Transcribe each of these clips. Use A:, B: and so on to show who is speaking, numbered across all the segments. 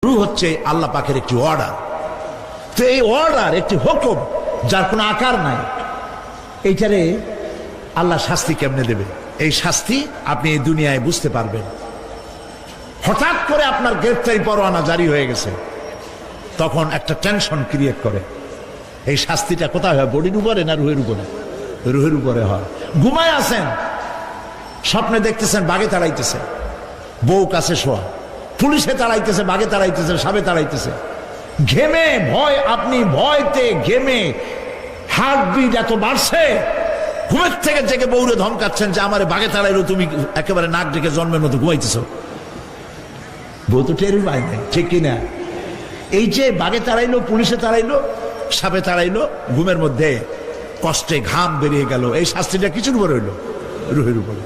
A: রূহ হচ্ছে আল্লাহ পাকের একটি অর্ডার। তো এই অর্ডার একটি হুকুম, যার কোনো আকার নাই, এইটারে আল্লাহ শাস্তি কেমনে দেবে? এই শাস্তি আপনি এই দুনিয়ায় বুঝতে পারবেন। হঠাৎ করে আপনার গ্রেফতারি পরোয়ানা জারি হয়ে গেছে, তখন একটা টেনশন ক্রিয়েট করে। এই শাস্তিটা কোথায় হয়? বডির উপরে না রুহের উপরে? রুহের উপরে হয়। ঘুমায় আছেন, স্বপ্নে দেখতেছেন বাঘে তাড়াইতেছে, বউ কাছে শোয়া, পুলিশে তাড়াইতেছে, বাঘে তাড়াইতেছে, সাপে তাড়াইতেছে, ঘেমে ভয়, আপনি ভয়তে ঘেমে হার্টবিট এত বাড়ছে, ঘুমের থেকে জেগে বউরে ধমকাচ্ছেন যে আমারে বাঘে তাড়াইলো, তুমি একেবারে নাক ডেকে জন্মের মতো ঘুমাইতেছ। বউ তো টেরই পায় নাই, ঠিক কিনা? এই যে বাঘে তাড়াইলো, পুলিশে তাড়াইলো, সাপে তাড়াইলো, ঘুমের মধ্যে কষ্টে ঘাম বেরিয়ে গেল, এই শাস্তিটা কিছুর উপরে হইল? রুহের উপরে।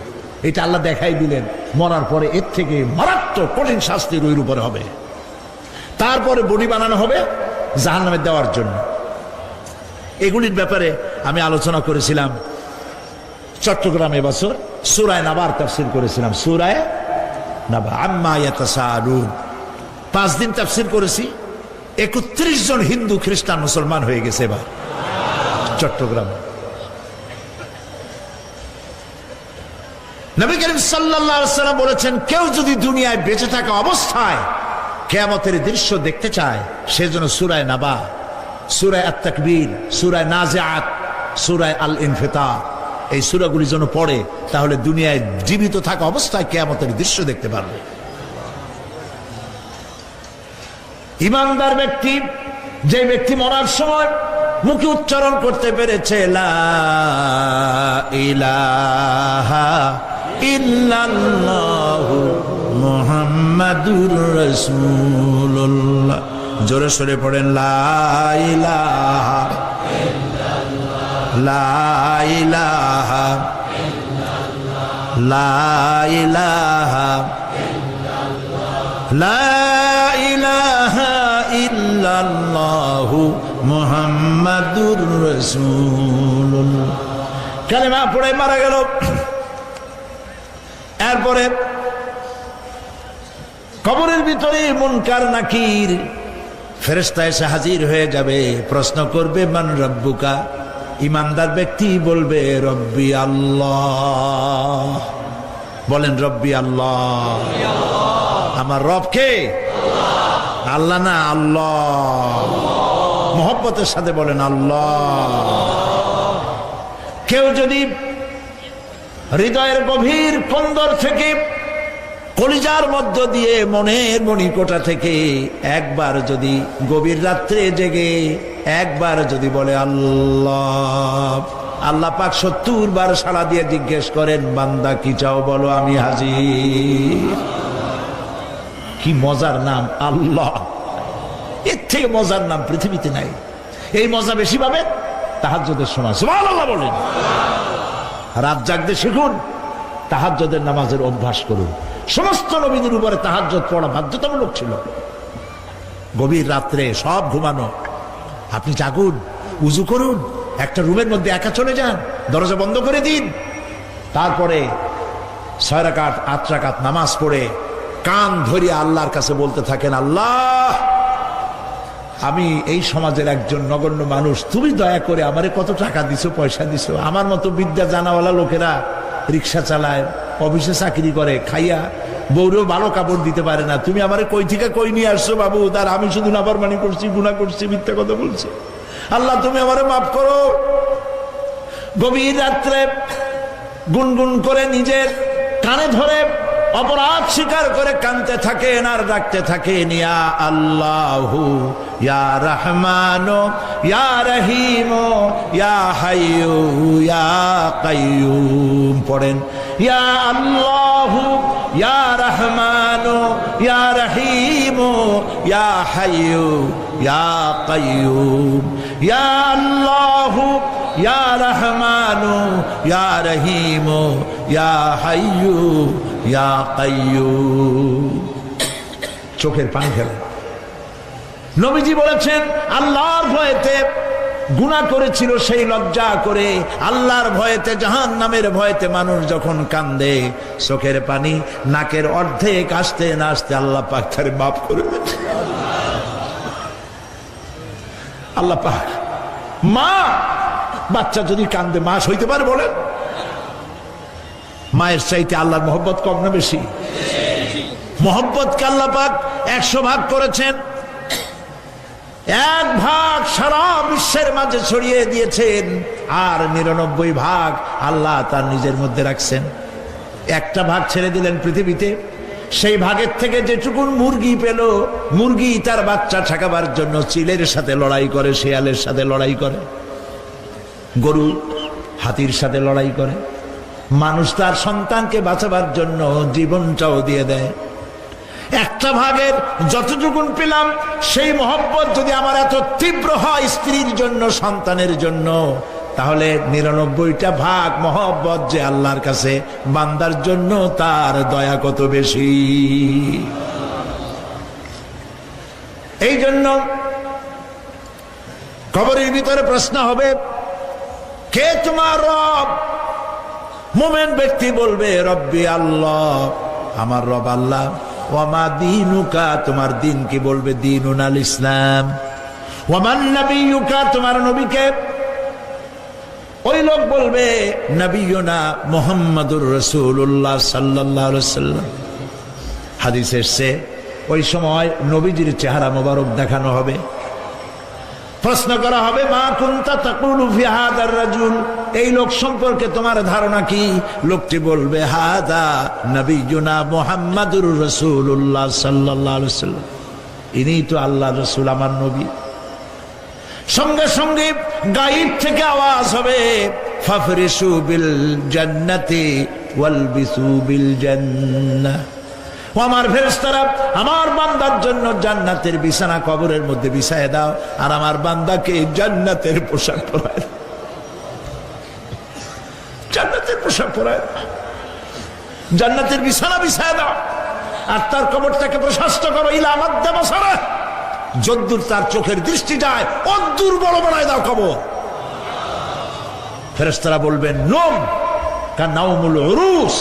A: এটা আল্লাহ দেখাই দিলেন, মরার পরে এর থেকে মারাত্মক কঠিন শাস্তি রুহের উপরে হবে। তারপরে বডি বানানো হবে জাহান্নামে দেওয়ার জন্য। এগুলির ব্যাপারে আমি আলোচনা করেছিলাম চট্টগ্রামে বছর সূরা নাবার তাফসীর করেছিলাম। সূরা নাবা আম্মা ইয়াতাসাআলুন 5 দিন তাফসীর করেছি। 31 জন হিন্দু খ্রিস্টান মুসলমান হয়ে গেছে এবার চট্টগ্রামে। নবী করিম সাল্লাল্লাহু আলাইহি ওয়াসাল্লাম বলেছেন, কেউ যদি দুনিয়ায় বেঁচে থাকা অবস্থায় কিয়ামতের দৃশ্য দেখতে চায়, সেজন্য সূরা নাবা, সূরা আত-তাকবীর, সূরা নাজিআত, সূরা আল-ইনফিতার, এই সূরাগুলি যেন পড়ে, তাহলে দুনিয়ায় জীবিত থাকা অবস্থায় কিয়ামতের দৃশ্য দেখতে পারবে। ঈমানদার ব্যক্তি, যে ব্যক্তি মরার সময় মুখে উচ্চারণ করতে পেরেছে লা ইলাহা ইল্লাল্লাহু মুহাম্মাদুর রাসূলুল্লাহ, জোরে সরে পড়েন লা ইলাহা লা ইলাহা লা ইলাহা লা ইলাহা ইল্লাল্লাহু মুহাম্মাদুর রাসূলুল্লাহ। কালেমা পড়ে মারা গেল। এরপরে কবরের ভিতরে মুনকার নাকির ফেরেশতা এসে হাজির হয়ে যাবে, প্রশ্ন করবে মান রব্বুকা। ঈমানদার ব্যক্তি বলবে রব্বি আল্লাহ। বলেন রব্বি আল্লাহ। আমার রব কে? আল্লাহ না, আল্লাহ। মোহব্বতের সাথে বলেন আল্লাহ। কেউ যদি হৃদয়ের গভীর কন্দর থেকে, কলিজার মধ্য দিয়ে, মনের মণিকোটা থেকে একবার যদি গভীর রাত্রে জেগে একবার যদি বলে আল্লাহ, আল্লাহ পাক 70 বার সাড়া দিয়ে জিজ্ঞেস করেন, বান্দা কি চাও বলো, আমি হাজির। কি মজার নাম আল্লাহ! এর থেকে মজার নাম পৃথিবীতে নাই। এই মজা বেশি পাবেন তাহাজ্জুদের সময়। সুবহানাল্লাহ বলেন। রাত জাগতে শিখুন, তাহাজ্জুদের নামাজের অভ্যাস করুন। সমস্ত নবীদের উপরে তাহাজ্জুদ পড়া বাধ্যতামূলক ছিল। গভীর রাত্রে সব ঘুমানো, আপনি জাগুন, উজু করুন, একটা রুমের মধ্যে একা চলে যান, দরজা বন্ধ করে দিন, তারপরে 6 রাকাত 8 রাকাত নামাজ পড়ে কান ধরিয়া আল্লাহর কাছে বলতে থাকেন, আল্লাহ আমি এই সমাজের একজন নগণ্য মানুষ, তুমি দয়া করে আমারে কত টাকা দিছো, পয়সা দিছো, আমার মতো বিদ্যা জানাওয়ালা লোকেরা রিক্সা চালায়, অফিসে চাকরি করে, খাইয়া বউরেও ভালো কাপড় দিতে পারে না, তুমি আমারে কই থেকে কই নিয়ে আসছো বাবু, তার আমি শুধু নাফরমানি করছি, গুনাহ করছি, মিথ্যা কথা বলছি, আল্লাহ তুমি আমারে মাফ করো। গভীর রাত্রে গুনগুন করে নিজের কানে ধরে অপরাধ স্বীকার করে কাঁদতে থাকেন আর ডাকতে থাকেন, ইয়া আল্লাহু ইয়া রহমানু ইয়া রহিমু ইয়া হাইয়ু ইয়া কাইয়ুম। পড়েন ইয়া আল্লাহু ইয়া রহমানু ইয়া রহিমু ইয়া হাইয়ু ইয়া কাইয়ুম। ইয়া আল্লাহু ইয়া রহমানু ইয়া রহিমু ইয়া হাইয়ু ইয়া কাইয়ুম। চোখের পানি ফেলে। নবীজি বলেছেন, আল্লাহর ভয়েতে গুনাহ করেছিল সেই লজ্জা করে, আল্লাহর ভয়েতে, জাহান্নামের ভয়েতে মানুষ যখন কান্দে, চোখের পানি নাকের অর্ধেক আসতে না আসতে আল্লাহ পাক তারে মাফ করে দেন। আল্লাহ পাক, মা বাচ্চা যদি কান্দে মা সইতে পারে বলেন? মায়ের চাইতে আল্লাহর মহব্বত কম না বেশি? মহব্বতকে আল্লাহ পাক 100 ভাগ করেছেন, 1 ভাগ সারা বিশ্বের মাঝে ছড়িয়ে দিয়েছেন, আর 99 ভাগ আল্লাহ তার নিজের মধ্যে রাখছেন। 1টা ভাগ ছেড়ে দিলেন পৃথিবীতে, সেই ভাগের থেকে যেটুকুন মুরগি পেল, মুরগি তার বাচ্চা ঠেকাবার জন্য চিলের সাথে লড়াই করে, শিয়ালের সাথে লড়াই করে, গরু হাতির সাথে লড়াই করে, মানুষ তার সন্তানকে বাঁচাবার জন্য জীবনটাও দিয়ে দেয়। 1টা ভাগের যতটুকুন পেলাম, সেই মহব্বত যদি আমার এত তীব্র হয় স্ত্রীর জন্য, সন্তানের জন্য, তাহলে 99টা ভাগ মহব্বত যে আল্লাহর কাছে বান্দার জন্য, তার দয়া কত বেশি। এই জন্য কবরের ভিতরে প্রশ্ন হবে, কে তোমার রব? মুমিন ব্যক্তি বলবে, রব্বি আল্লাহ, আমার রব আল্লাহ। ওয়ামা দীনুকা, তোমার দিন কি? বলবে, দীনুন আল ইসলাম। ওয়ামান নবিয়ুকা, তোমার নবীকে? ওই লোক বলবে, নবিয়ুনা মুহাম্মাদুর রাসূলুল্লাহ সাল্লাল্লাহু আলাইহি ওয়াসাল্লাম। হাদিস এসেছে, ওই সময় নবীজির চেহারা মোবারক দেখানো হবে, প্রশ্ন করা হবে, মা কুনতা তাকুলু ফি হাদার রাজুল, এই লোক সম্পর্কে তোমার ধারণা কি? লোকটি বলবে, হাদা নবিয়ুনা মুহাম্মাদুর রাসূলুল্লাহ সাল্লাল্লাহু আলাইহি ওয়াসাল্লাম, ইনি তো আল্লাহর রাসূল, আমার নবী। সঙ্গে সঙ্গে গায়েব থেকে আওয়াজ হবে, ফাফরিশু বিল জান্নাতি ওয়ালবিসু বিল জান্নাহ। ও আমার ফেরেশতারা, আমার বান্দার জন্য জান্নাতের বিছানা কবরের মধ্যে বিছায় দাও, আর আমার বান্দাকে জান্নাতের পোশাক পরায় দাও। জান্নাতের পোশাক পরায় দাও, জান্নাতের বিছানা বিছায় দাও, আর তার কবরটাকে প্রশস্ত করো, ইলা মাদ্দা বাসারা, যদ্দূর তার চোখের দৃষ্টি যায় অদ্দূর বড় বানায় দাও কবর। ফেরেশতারা বলবেন, নোম কানাউমুল উরুস,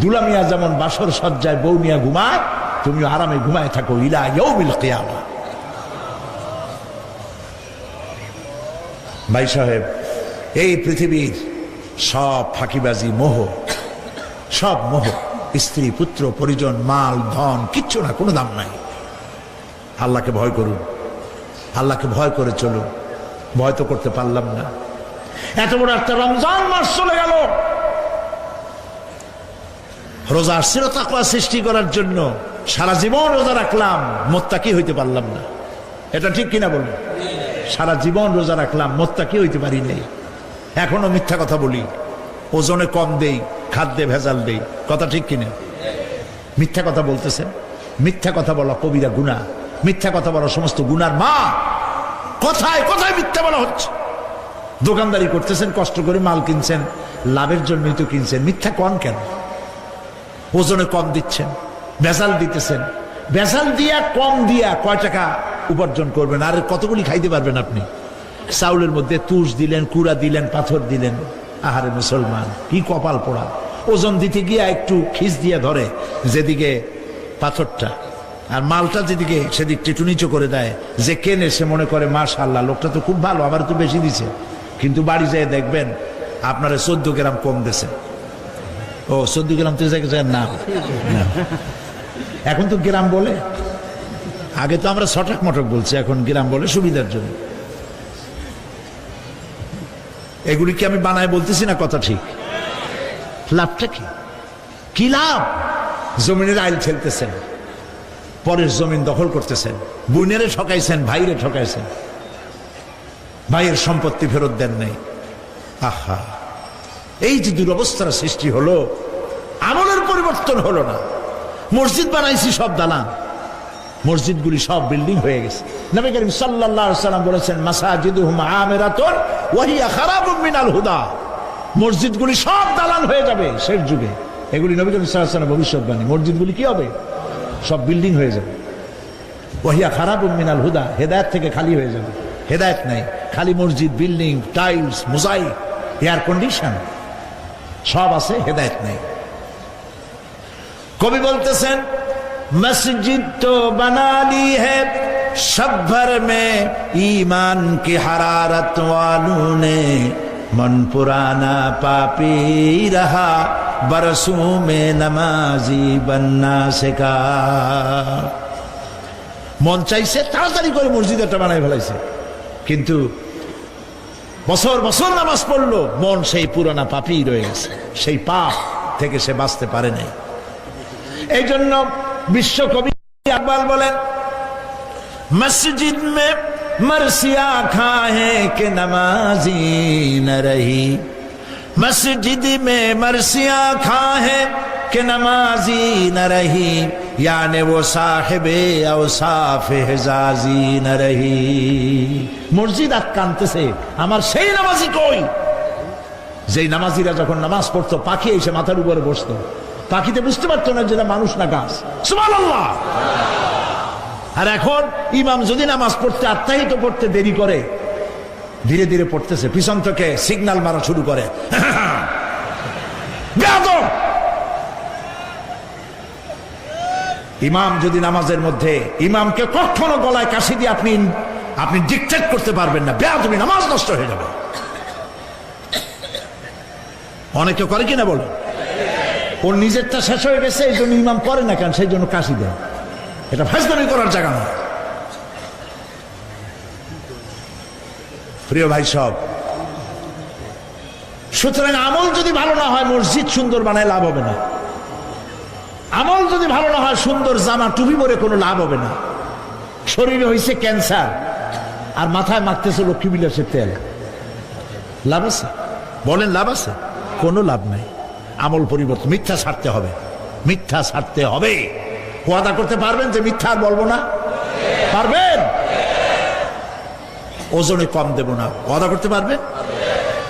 A: দুলামিয়া যেমন বাসর সজ্জায় বউ নিয়া ঘুমায়, তুমিও আরামে ঘুমায় থাকো, ইলা ইয়াউমিল কিয়ামা। ভাই সাহেব, এই পৃথিবীর সব ফাঁকিবাজি, মোহ, সব মোহ, স্ত্রী, পুত্র, পরিজন, মাল, ধন, কিচ্ছু না, কোনো দাম নাই। আল্লাহকে ভয় করুন, আল্লাহকে ভয় করে চলুন। ভয় তো করতে পারলাম না, এত বড় একটা রমজান মাস চলে গেল, রোজা আসছিল তাকওয়া সৃষ্টি করার জন্য, সারা জীবন রোজা রাখলাম, মুত্তাকি হইতে পারলাম না। এটা ঠিক কিনা বলুন? সারা জীবন রোজা রাখলাম, মুত্তাকি হইতে পারি নাই। এখনো মিথ্যা কথা বলি, ওজনে কম দেই, খাদ্যে ভেজাল দেই, কথা ঠিক কিনা? মিথ্যা কথা বলতেছেন, মিথ্যা কথা বলা কবিরা গুনাহ, মিথ্যা কথা বলা সমস্ত গুনার মা। কথায় কথায় মিথ্যা বলা হচ্ছে। দোকানদারি করতেছেন, কষ্ট করে মাল কিনছেন, লাভের জন্যই তো কিনছেন, মিথ্যা কন কেন? ওজনে কম দিচ্ছেন, ভেজাল দিতেছেন, ভেজাল দিয়া কম দিয়া কয় টাকা উপার্জন করবেন? আর কতগুলি খাইতে পারবেন আপনি? চাউলের মধ্যে তুষ দিলেন, কুড়া দিলেন, পাথর দিলেন। আহারে মুসলমান, কি কপাল পোড়া! ওজন দিতে গিয়া একটু খিস দিয়া ধরে যেদিকে পাথরটা, আর মালটা যেদিকে সেদিক টেটু নিচু করে দেয়। যে কেনে সে মনে করে মাশাআল্লাহ, লোকটা তো খুব ভালো, আমার তো বেশি দিছে। কিন্তু বাড়ি যেয়ে দেখবেন আপনারা 14 গ্রাম কম দিছে। ও 14 গ্রাম তো না, এখন তো গ্রাম বলে, আগে তো আমরা ছটক মটক বলছি, এখন গ্রাম বলে সুবিধার জন্য। এগুলি কি আমি বানায় বলতেছি না? কথা ঠিক। লাভটা কি? কি লাভ? জমিনের আইল ঠেলতেছেন, পরের জমিন দখল করতেছেন, বোনেরে ঠকাইছেন, ভাইরে ঠকাইছেন, ভাইয়ের সম্পত্তি ফেরত দেন নাই। আহা, এই যে দুরবস্থার সৃষ্টি হলো, আমলের পরিবর্তন হলো না। মসজিদ বানাইছি সব দালান, মসজিদগুলি সব বিল্ডিং হয়ে গেছে। নবী করিম সাল্লাল্লাহু আলাইহি ওয়াসাল্লাম বলেছেন, মাসাজিদুহুম আমিরাতুন ওয়া হিয়া খারাবুম মিনাল হুদা, মসজিদগুলি সব দালান হয়ে যাবে শেষ যুগে। এগুলি নবী করিম সাল্লাল্লাহু আলাইহি ওয়াসাল্লাম ভবিষ্যৎবাণী। মসজিদগুলি কি হবে? সব বিল্ডিং হয়ে যাবে। ওয়া হিয়া খারাবুম মিনাল হুদা, হেদায়েত থেকে খালি হয়ে যাবে। হেদায়েত নাই, খালি মসজিদ, building, tiles, mosaic, air condition সব আছে, হেদায়েত নাই। কবি বলতেছেন মসজিদ তো বানালি হ্যায় सब भर में ईमान की हरारत वालों ने, मन पुराना पापी रहा बरसों में नमाजी बनना सिखा। মন চাইছে তাড়াতাড়ি করে মসজিদ একটা বানাই ফেলাইছে, কিন্তু বছর বছর নামাজ পড়লো, মন সেই পুরানা পাপী রয়ে গেছে, সেই পাপ থেকে সে বাঁচতে পারে নাই। এই জন্য বিশ্বকবি আকবাল বলেন मस्जिद में मरसिया खाए के नमाजी न रही, मस्जिद में मरसिया खाए के नमाजी न रही, यानी वो साहिबे औसाफ हिजाजी न रही। मस्जिद আটকানতেছে আমার সেই নামাজি কই, যেই নামাজিরা যখন নামাজ পড়তো পাখি এসে মাথার উপরে বসতো, পাখিতে বুঝতে পারতো না যেটা মানুষ না গাছ। সুবহানাল্লাহ। আর এখন ইমাম যদি নামাজ পড়তে আত্মাহিত করতে দেরি করে, ধীরে ধীরে পড়তেছে, পিছন থেকে সিগন্যাল মারা শুরু করে, বেয়াদব। ইমাম যদি নামাজের মধ্যে, ইমামকে কখনো গলায় কাশি দিয়ে আপনি ডিকটেট করতে পারবেন না, বেয়াদবি, নামাজ নষ্ট হয়ে যাবে। অনেকে করে কিনা বলো, ওর নিজেরটা শেষ হয়ে গেছে, এই জন্য ইমাম করে না কেন, সেই জন্য কাশি দেয়। এটা ফাজলামি করার জায়গা না। প্রিয় ভাই সব, সুতরাং আমল যদি ভালো না হয় মসজিদ সুন্দর বানায় লাভ হবে না। আমল যদি ভালো না হয় সুন্দর জামা টুপি পরে কোনো লাভ হবে না। শরীরে হয়েছে ক্যান্সার আর মাথায় মাখতেছে লক্ষ্মী বিলাসের তেল, লাভ আছে? বলেন লাভ আছে? কোনো লাভ নাই। আমল পরিবর্তন, মিথ্যা ছাড়তে হবে, মিথ্যা ছাড়তে হবে। ওয়াদা করতে পারবেন যে মিথ্যা আর বলবো না? পারবেন? ওজনে কম দেব না, ওয়াদা করতে পারবেন?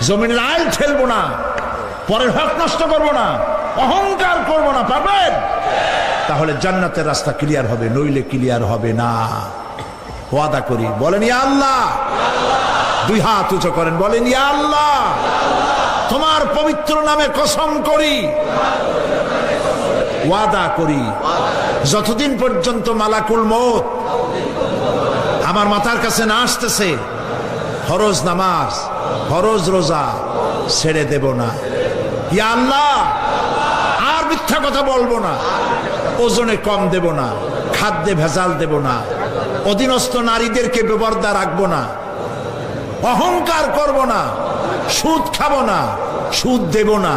A: জমিনের আইল ঠেলবো না, পরের হক নষ্ট করবো না, অহংকার করবো না, পারবেন? তাহলে জান্নাতের রাস্তা ক্লিয়ার হবে, নইলে ক্লিয়ার হবে না। ওয়াদা করি, বলেন ইয়া আল্লাহ। দুই হাত উঁচু করেন, বলেন ইয়া আল্লাহ, তোমার পবিত্র নামে কসম করি, ওয়াদা করি, যতদিন পর্যন্ত মালাকুল মউত আমার মাথার কাছে না আসতেছে, ফরজ নামাজ, ফরজ রোজা ছেড়ে দেব না। ইয়া আল্লাহ, আর মিথ্যা কথা বলবো না, ওজনে কম দেব না, খাদ্যে ভেজাল দেব না, অধীনস্থ নারীদেরকে বেপরদা রাখবো না, অহংকার করব না, সুদ খাবো না, সুদ দেব না,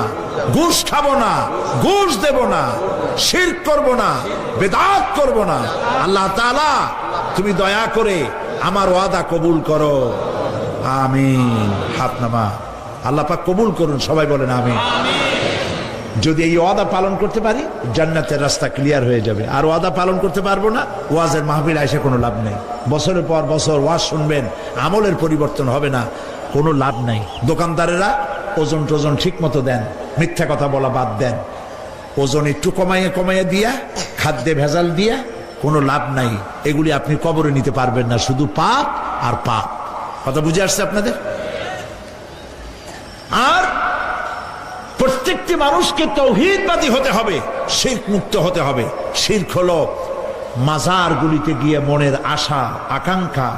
A: ঘুষ খাবো না, ঘুষ দেব না, শিরক করব না, বেদাত করব না। আল্লাহ তাআলা তুমি দয়া করে আমার ওয়াদা কবুল করো, আমিন। হাত নামা। আল্লাহ পাক কবুল করুন, সবাই বলেন আমিন। যদি এই ওয়াদা পালন করতে পারি জান্নাতের রাস্তা ক্লিয়ার হয়ে যাবে। আর ওয়াদা পালন করতে পারবো না, ওয়াজের মাহফিল এসে কোনো লাভ নেই। বছরের পর বছর ওয়াজ শুনবেন, আমলের পরিবর্তন হবে না, কোনো লাভ নাই। দোকানদারেরা ওজন টোজন ঠিক মতো দেন, মিথ্যা কথা বলা বাদ দেন, ওজন একটু কমাইয়ে দিয়া, খাদ্যে ভেজাল দিয়া কোনো লাভ নাই। এগুলি আপনি কবরে নিতে পারবেন না, শুধু পাপ আর পাপ। কথা বুঝে আসছে আপনাদের? আর প্রত্যেকটি মানুষকে তাওহীদবাদী হতে হবে, শিরক মুক্ত হতে হবে। শিরক হলো মাজারগুলিতে গিয়ে মনের আশা আকাঙ্ক্ষা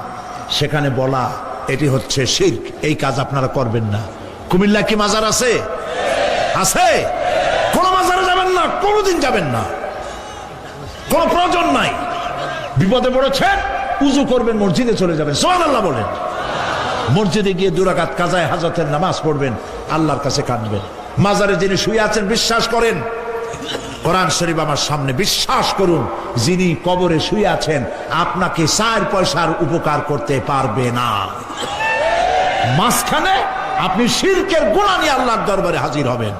A: সেখানে বলা, এটি হচ্ছে শিরক। এই কাজ আপনারা করবেন না। কুমিল্লা কি মাজার আছে? আছে? কোন মাজারে যাবেন না, কোনদিন যাবেন না, কোন প্রয়োজন নাই। বিপদে পড়েছেন, উজু করবেন, মসজিদে চলে যাবেন, সুবহানাল্লাহ বলেন। মসজিদে গিয়ে 2 রাকাত কাজায়ে হাজতের নামাজ পড়বেন, আল্লাহর কাছে কাঁদবেন। মাজারে যিনি শুয়ে আছেন বিশ্বাস করেন, কোরআন শরীফ আমার সামনে, বিশ্বাস করুন, যিনি কবরে শুয়ে আছেন আপনাকে 4 পয়সার উপকার করতে পারবে না। মাঝখানে আপনি শিরকের গুনাহ নিয়ে আল্লাহর দরবারে হাজির হবেন।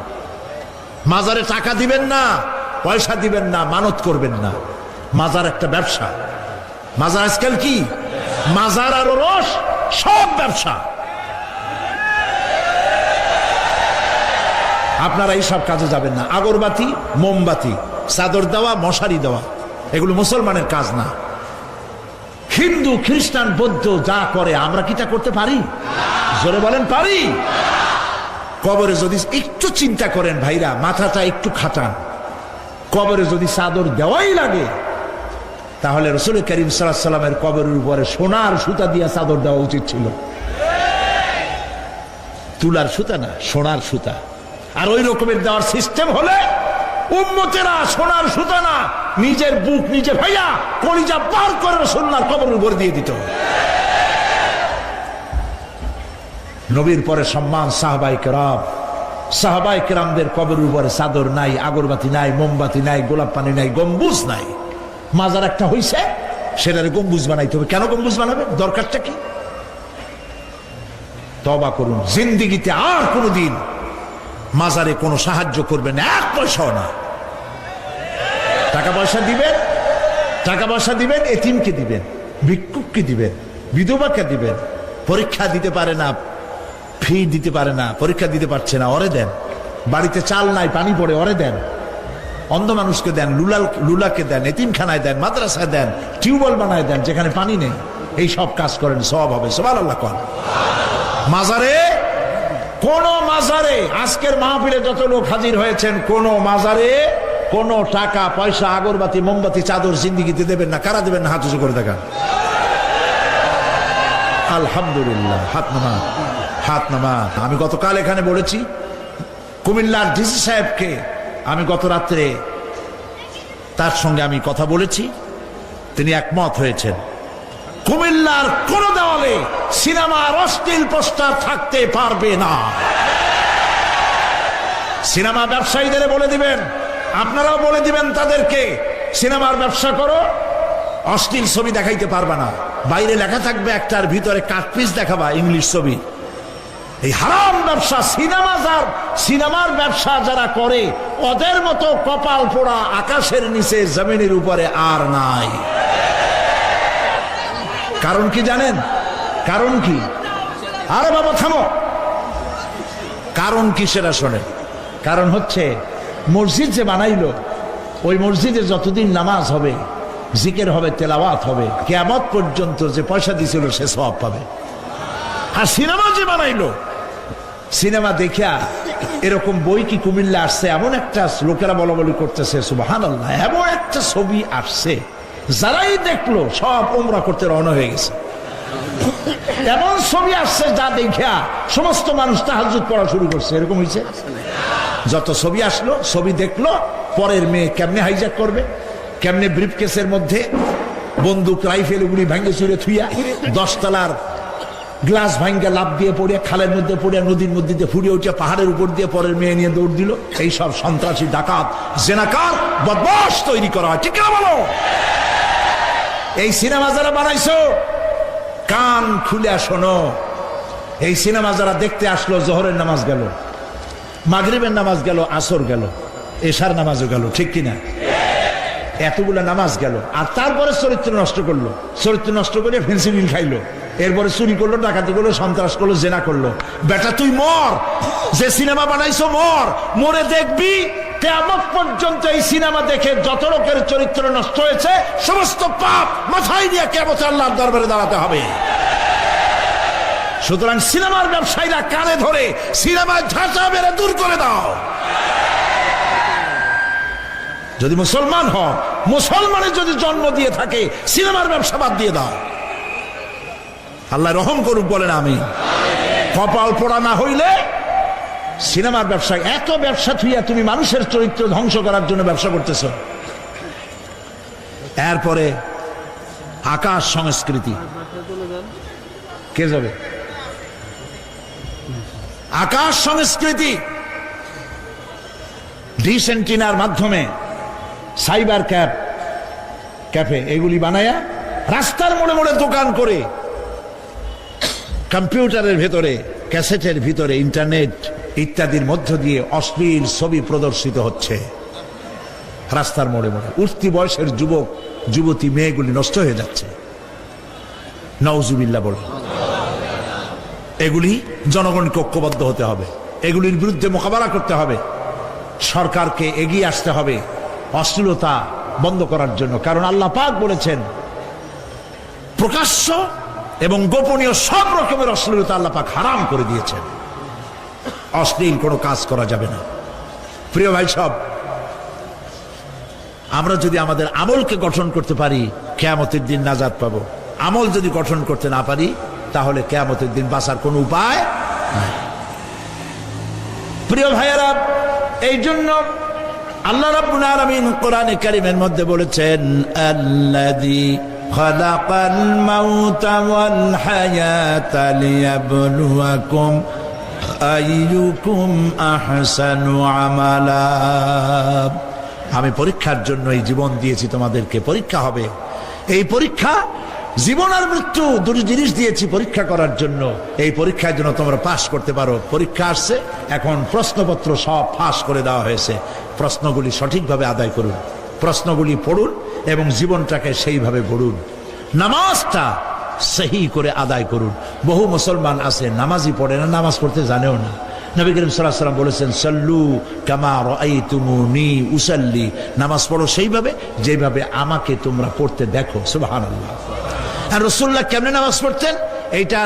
A: মাজারে টাকা দিবেন না, পয়সা দিবেন না, মানত করবেন না। মাজার একটা ব্যবসা। মাজার আজকাল কি? মাজার আর রস সব ব্যবসা। আপনারা এইসব কাজে যাবেন না। আগরবাতি, মোমবাতি, চাদর দেওয়া, মশারি দেওয়া, এগুলো মুসলমানের কাজ না। হিন্দু খ্রিস্টান বৌদ্ধ যা করে আমরা কি তা করতে পারি? জোরে বলেন পারি? কবরে যদি একটু চিন্তা করেন ভাইরা, মাথাটা একটু খাটান, কবরে যদি চাদর দেওয়াই লাগে তাহলে রাসূল করিম সাল্লাল্লাহু আলাইহি ওয়াসাল্লামের কবরের উপরে সোনার সুতা দিয়ে চাদর দেওয়া উচিত ছিল। তুলার সুতা না, সোনার সুতা। আর ওই রকমের দেওয়ার সিস্টেম হলে উম্মতেরা সোনার সুতা না, নিজের বুক নিজে ভাইয়া কলিজা পার করে রাসূলুল্লাহর কবরের উপর দিয়ে দিত। নবীর পরে সম্মান সাহাবায়ে কেরাম, সাহাবায়ে কেরামদের কবরের উপরে চাদর নাই, আগরবাতি নাই, মোমবাতি নাই, গোলাপ পানি নাই, গম্বুজ নাই। মাজার একটা হইছে, সেটারে গম্বুজ বানাইতে হবে। কেন গম্বুজ বানাবে? দরকারটা কি? তওবা করুন, জিন্দেগিতে আর কোনোদিন মাজারে কোনো সাহায্য করবেন না, এক পয়সাও না। টাকা পয়সা দিবেন, টাকা পয়সা দিবেন, এতিমকে দিবেন, ভিক্ষুককে দিবেন, বিধবাকে দিবেন। পরীক্ষা দিতে পারে না, ফি দিতে পারে না, পরীক্ষা দিতে পারছে না, ওরে দেন। বাড়িতে চাল নাই, পানি পড়ে, ওরে দেন। অন্ধ মানুষকে দেন, লুলাকে দেন, এতিমখানায় দেন, মাদ্রাসায় দেন, টিউবওয়েল বানায় দেন যেখানে পানি নেই। এই সব কাজ করেন, সওয়াব হবে। সুবহানাল্লাহ কর। মাজারে, কোন মাজারে, আজকের মাহফিলে যত লোক হাজির হয়েছেন, কোন মাজারে কোন টাকা পয়সা, আগরবাতি, মোমবাতি, চাদর জিন্দেগিতে দেবেন না। কারা দেবেন না? হাত উঁচু করে দেখান। আলহামদুলিল্লাহ। হাত নামা, হাত নামা। আমি গতকাল এখানে বলেছি, কুমিল্লার ডিসি সাহেবকে আমি গত রাত্রে তার সঙ্গে আমি কথা বলেছি, তিনি একমত হয়েছেন। কুমিল্লার কোন দেওয়ালে সিনেমার অশ্লীল পোস্টার থাকতে পারবে না। সিনেমা ব্যবসায়ীদের বলে দিবেন, আপনারাও বলে দিবেন তাদেরকে, সিনেমার ব্যবসা করো, অশ্লীল ছবি দেখাইতে পারবে না। বাইরে লেখা থাকবে একটার, ভিতরে কাটপিস দেখাবা ইংলিশ ছবি। এই হারাম ব্যবসা, সিনেমার ব্যবসা যারা করে ওদের মতো কপাল পোড়া আকাশের নিচে জমিনের উপরে আর নাই। কারণ কি জানেন? কারণ কি? আরে বাবা থামো। কারণ কি সেটা শোনেন। কারণ হচ্ছে, মসজিদ যে বানাইলো, ওই মসজিদে যতদিন নামাজ হবে, জিকির হবে, তেলাওয়াত হবে, কিয়ামত পর্যন্ত যে পয়সা দিছিল সে সওয়াব পাবে। আর সিনেমা যে বানাইলো, সিনেমা দেখিয়া এরকম বই কি কুমিল্লা আসছে? এমন একটা লোকেরা বলা বলি করতেছে, সুবহানাল্লাহ, এমন একটা ছবি আসছে, যারাই দেখলো সব উমরা করতে রওনা হয়ে গেছে। এমন ছবি আসছে যা দেখিয়া সমস্ত মানুষ তাহাজ্জুদ পড়া শুরু করছে। এরকম হয়েছে। যত ছবি আসলো, ছবি দেখলো, পরের মেয়ে কেমনে হাইজ্যাক করবে, কেমনে ব্রিফকেসের মধ্যে বন্দুক, রাইফেল গুলি ভাঙ্গে চুরে থুইয়া 10 তলার গ্লাস ভাঙ্গা লাভ দিয়ে পড়িয়া, খালের মধ্যে পড়িয়া, নদীর মধ্যে দিয়ে ফুড়িয়ে উঠে পাহাড়ের উপর দিয়ে পরের মেয়ে নিয়ে দৌড় দিল। এই সব সন্ত্রাসী, ডাকাত, জেনাকার, বদমাশ তৈরি করা হয়। ঠিক না বলো? এই সিনেমা যারা বানাইছো, কান খুলে শোনো। এই সিনেমা যারা দেখতে আসলো, জোহরের নামাজ গেল, মাগরিবের নামাজ গেল, আসর গেল, এশার নামাজও গেল, ঠিক কিনা? এতগুলো নামাজ গেল, আর তারপরে চরিত্র নষ্ট করলো। চরিত্র নষ্ট করে ফেন্সিডিল খাইলো, এরপরে চুরি করলো, ডাকাতি করলো, সন্ত্রাস করলো, জেনা করলো। বেটা তুই মর, যে সিনেমা বানাইছো মর, মরে দেখবি কিয়ামত পর্যন্ত এই সিনেমা দেখে যত লোকের চরিত্র নষ্ট হয়েছে সমস্ত পাপ মাথায় নিয়ে কিয়ামতে আল্লাহর দরবারে দাঁড়াতে হবে। সুতরাং সিনেমার ব্যবসায়ীরা কানে ধরে সিনেমার ঝাঁচা মেরে দূর করে দাও। যদি মুসলমান হও, মুসলমানের যদি জন্ম দিয়ে থাকে, সিনেমার ব্যবসা বাদ দিয়ে দাও। আল্লাহ রহম করুক, বলেন আমি। কপাল পোড়া না হইলে সিনেমার ব্যবসা, এত ব্যবসা থুইয়া তুমি মানুষের চরিত্র ধ্বংস করার জন্য ব্যবসা করতেছ। এরপরে আকাশ সংস্কৃতি, কে যাবে? আকাশ সংস্কৃতি ডিশ এন্টিনার মাধ্যমে, সাইবার ক্যাফে এগুলি বানায়া রাস্তার মোড়ে মোড়ে দোকান করে, কম্পিউটারের ভেতরে, ক্যাসেটের ভিতরে, ইন্টারনেট ইত্যাদির মধ্য দিয়ে অশ্লীল ছবি প্রদর্শিত হচ্ছে। রাস্তার মোড়ে মোড়ে উঠতি বয়সের যুবক যুবতী মেয়েগুলি নষ্ট হয়ে যাচ্ছে। নাউজুবিল্লাহ বলে। এগুলি জনগণকে ঐক্যবদ্ধ হতে হবে, এগুলির বিরুদ্ধে মোকাবেলা করতে হবে। সরকারকে এগিয়ে আসতে হবে অশ্লীলতা বন্ধ করার জন্য। কারণ আল্লাহ পাক বলেছেন, প্রকাশ্য এবং গোপনীয় সব রকমের অশ্লীলতা আল্লাহ পাক হারাম করে দিয়েছেন। অশ্লীল কোনো কাজ করা যাবে না। প্রিয় ভাই সব, আমরা যদি আমাদের আমলকে গঠন করতে পারি কিয়ামতের দিন নাজাত পাবো। আমল যদি গঠন করতে না পারি তাহলে কিয়ামতের দিন বাঁচার কোনো উপায় নাই। প্রিয় ভাইয়েরা, এই জন্য আল্লাহ রাব্বুল আলামিন কোরআনে কারীমের মধ্যে বলেছেন, আল্লাযী খালাকাল মাউতা ওয়াল হায়াতা লিয়াবলুয়াকুম আইয়ুকুম আহসানু আমালা। আমি পরীক্ষার জন্য এই জীবন দিয়েছি, তোমাদেরকে পরীক্ষা হবে। এই পরীক্ষা, জীবন আর মৃত্যু দুটি জিনিস দিয়েছি পরীক্ষা করার জন্য। এই পরীক্ষার জন্য তোমরা পাস করতে পারো। পরীক্ষা আসছে, এখন প্রশ্নপত্র সব ফাঁস করে দেওয়া হয়েছে। প্রশ্নগুলি সঠিকভাবে আদায় করুন, প্রশ্নগুলি পড়ুন এবং জীবনটাকে সেইভাবে গড়ুন। নামাজটা সহি করে আদায় করুন। বহু মুসলমান আছে নামাজই পড়ে না, নামাজ পড়তে জানেও না। নবী করিম সাল্লাল্লাহু আলাইহি ওয়াসাল্লাম বলেছেন, সাল্লু কামা রাআইতুমুনি উসাল্লি, নামাজ পড়ো সেইভাবে যেভাবে আমাকে তোমরা পড়তে দেখো। সুবহানাল্লাহ। আর রাসূলুল্লাহ কেমনে নামাজ পড়তেন, এইটা